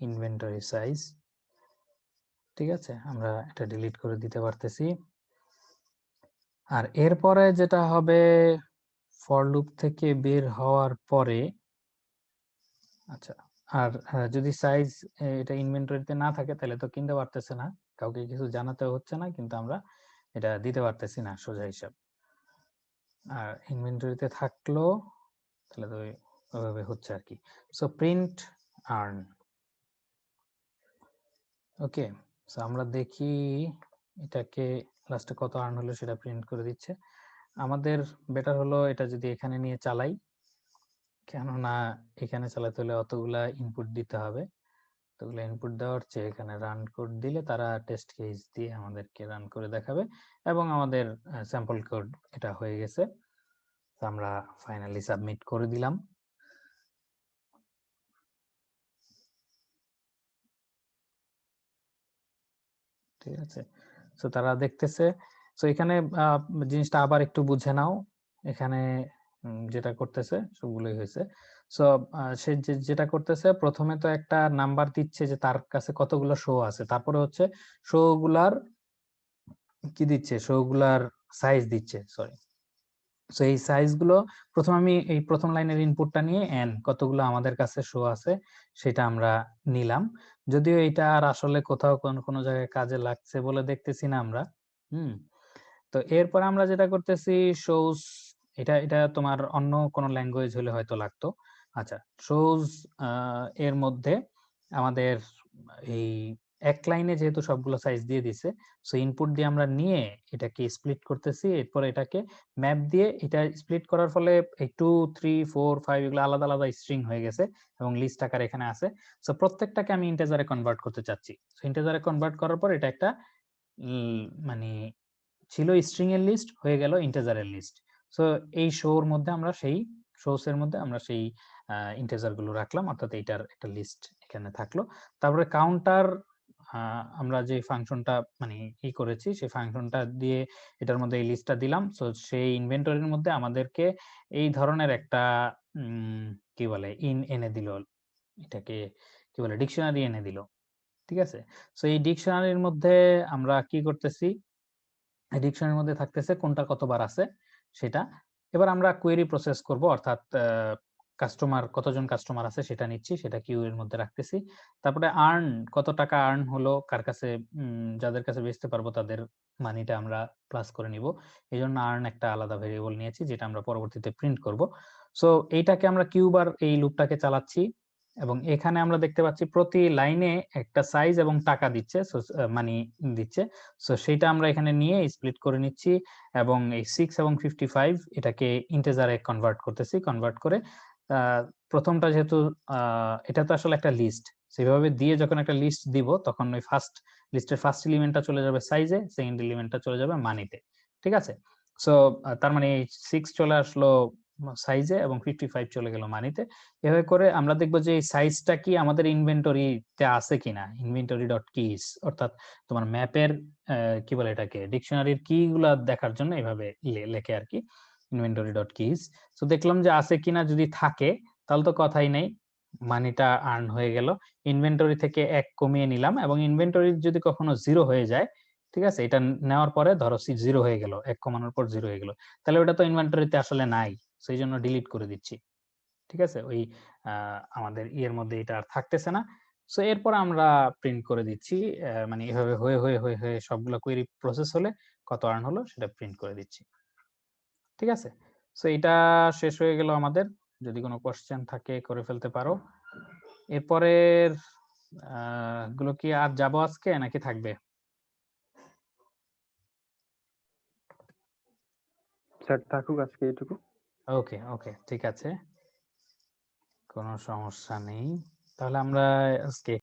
ইনভেন্টরি সাইজ, ঠিক আছে, আমরা এটা ডিলিট করে দিতে পারতেছি। আর এরপরে যেটা হবে, ফর লুপ থেকে বের হওয়ার পরে, আচ্ছা, আর যদি সাইজ এটা ইনভেন্টরিতে না থাকে তাহলে তো কিনতে পারতেছে না, কাউকে কিছু জানাতে হচ্ছে না, কিন্তু আমরা এটা দিতে পারতেছি না সোজা হিসাব। আর ইনভেন্টরিতে থাকলো তাহলে তো ওইভাবে হচ্ছে আর কি। সো প্রিন্ট আর্ন, ওকে। সো আমরা দেখি এটাকে লাস্টে কত আর্ন হলো সেটা প্রিন্ট করে দিচ্ছে। আমাদের বেটার হলো এটা যদি এখানে নিয়ে চালাই, কেননা এখানে চালাতে হলে অতগুলা ইনপুট দিতে হবে। অতগুলা ইনপুট দেওয়ার চেয়ে এখানে রান কোড দিলে তারা টেস্ট কেস দিয়ে আমাদেরকে রান করে দেখাবে, এবং আমাদের স্যাম্পল কোড এটা হয়ে গেছে। আমরা ফাইনালি সাবমিট করে দিলাম। ঠিক আছে, তো তারা দেখতেছে। তো এখানে জিনিসটা আবার একটু বুঝে নাও, এখানে যেটা করতেছে সবগুলোই হয়েছে। সো সে যেটা করতেছে, প্রথমে তো একটা নাম্বার দিচ্ছে যে তার কাছে কতগুলো শো আছে, তারপরে হচ্ছে শো গুলার কি দিচ্ছে, শো গুলার সাইজ দিচ্ছে, সরি। সো এই সাইজ গুলো প্রথম আমি এই প্রথম লাইনের ইনপুটটা নিয়ে এন কতগুলো আমাদের কাছে শো আছে সেটা আমরা নিলাম, যদিও এটা আর আসলে কোথাও কোনো জায়গায় কাজে লাগছে বলে দেখতেছি না আমরা। তো এরপর আমরা যেটা করতেছি, শোজ, এটা এটা তোমার অন্য কোনো ল্যাঙ্গুয়েজ হলে হয়তো লাগতো। আচ্ছা, শোজ এর মধ্যে আমাদের এই এক লাইনে যেহেতু সবগুলো সাইজ দিয়ে দিছে, সো ইনপুট দিয়ে আমরা নিয়ে এটাকে স্প্লিট করতেছি, এরপর এটাকে ম্যাপ দিয়ে এটা স্প্লিট করার ফলে এই 2 3 4 5 এগুলো আলাদা আলাদা স্ট্রিং হয়ে গেছে এবং লিস্ট আকারে এখানে আছে। সো প্রত্যেকটাকে আমি ইন্টিজারে কনভার্ট করতে চাচ্ছি। সো ইন্টিজারে কনভার্ট করার পর এটা একটা মানে ছিল স্ট্রিং এর লিস্ট, হয়ে গেল ইন্টিজারের লিস্ট। সো এই শোর মধ্যে আমরা সেই শোস এর মধ্যে আমরা সেই ইন্টিজার গুলো রাখলাম, অর্থাৎ এইটার একটা লিস্ট এখানে থাকলো। তারপরে কাউন্টার, আমরা যে ফাংশনটা মানে ই করেছি সেই ফাংশনটা দিয়ে এটার মধ্যে এই লিস্টটা দিলাম। সো সেই ইনভেন্টরির মধ্যে আমাদেরকে এই ধরনের একটা কি বলে ইন এনে দিল, এটাকে কি বলে ডিকশনারি এনে দিল, ঠিক আছে। সো এই ডিকশনারির মধ্যে আমরা কি করতেছি, ডিকশনারির মধ্যে থাকতেছে কোনটা কতবার আছে সেটা। এবার আমরা কোয়েরি প্রসেস করব, অর্থাৎ কাস্টমার কতজন কাস্টমার আছে সেটা নিচ্ছি, সেটা কিউ এর মধ্যে রাখতেছি। তারপরে আর্ন, কত টাকা আর্ন হলো, কার কাছে যাদের কাছে বেচতে পারবো তাদের মানিটা আমরা প্লাস করে নিব। এই জন্য আর্ন একটা আলাদা ভেরিয়েবল নিয়েছি যেটা আমরা পরবর্তীতে প্রিন্ট করব। সো এইটাকে আমরা কিউ বার এই লুপটাকে চালাচ্ছি, এবং এখানে আমরা দেখতে পাচ্ছি প্রতি লাইনে একটা সাইজ এবং টাকা দিচ্ছে, মানি দিচ্ছে। সো সেটা আমরা এখানে নিয়ে স্প্লিট করে নিচ্ছি, এবং এই 6 এবং 55 এটাকে ইন্টিজারে কনভার্ট করতেছি। কনভার্ট করে প্রথমটা যেহেতু এটা তো আসলে একটা লিস্ট, সেভাবে দিয়ে যখন একটা লিস্ট দিব তখন ওই লিস্টের ফার্স্ট এলিমেন্টটা চলে যাবে সাইজে, সেকেন্ড এলিমেন্টটা চলে যাবে মানিতে। ঠিক আছে, সো তার মানে 6 চলে আসলো সাইজে এবং 55 চলে গেল মানিতে। এভাবে করে আমরা দেখবো যে এই সাইজটা কি আমাদের ইনভেন্টরিতে আছে কিনা, ইনভেন্টরি ডট কিস, অর্থাৎ তোমার ম্যাপের কি বলে এটাকে, ডিকশনারির কি গুলা দেখার জন্য এইভাবে লেখে আর কি, ইনভেন্টরি ডট কিস। তো দেখলাম যে আছে কিনা, যদি থাকে তাহলে তো কথাই নেই, মানিটা আর্ন হয়ে গেল। ইনভেন্টরি থেকে 1 কমিয়ে নিলাম, এবং ইনভেন্টরি যদি কখনো 0 হয়ে যায়, ঠিক আছে, এটা নেওয়ার পরে ধরো 0 হয়ে গেল, 1 কমানোর পর 0 হয়ে গেল, তাহলে ওটা তো ইনভেন্টরিতে আসলে নাই, সেই জন্য ডিলিট করে দিচ্ছি। ঠিক আছে, ওই আমাদের ইয়ের মধ্যে এটা আর থাকতেছে না। সো এরপর আমরা প্রিন্ট করে দিচ্ছি, মানে এভাবে হয়ে হয়ে হয়ে হয়ে সবগুলো কোয়েরি প্রসেস হলে কত আর্ন হলো সেটা প্রিন্ট করে দিচ্ছি। ঠিক আছে, সো এটা শেষ হয়ে গেল আমাদের। যদি কোনো কোশ্চেন থাকে করে ফেলতে পারো। এরপরের গুলো কি আর যাবো আজকে নাকি থাকবে? স্যার থাকুক আজকে এইটুকু। ওকে ওকে, ঠিক আছে, কোনো সমস্যা নেই। তাহলে আমরা আজকে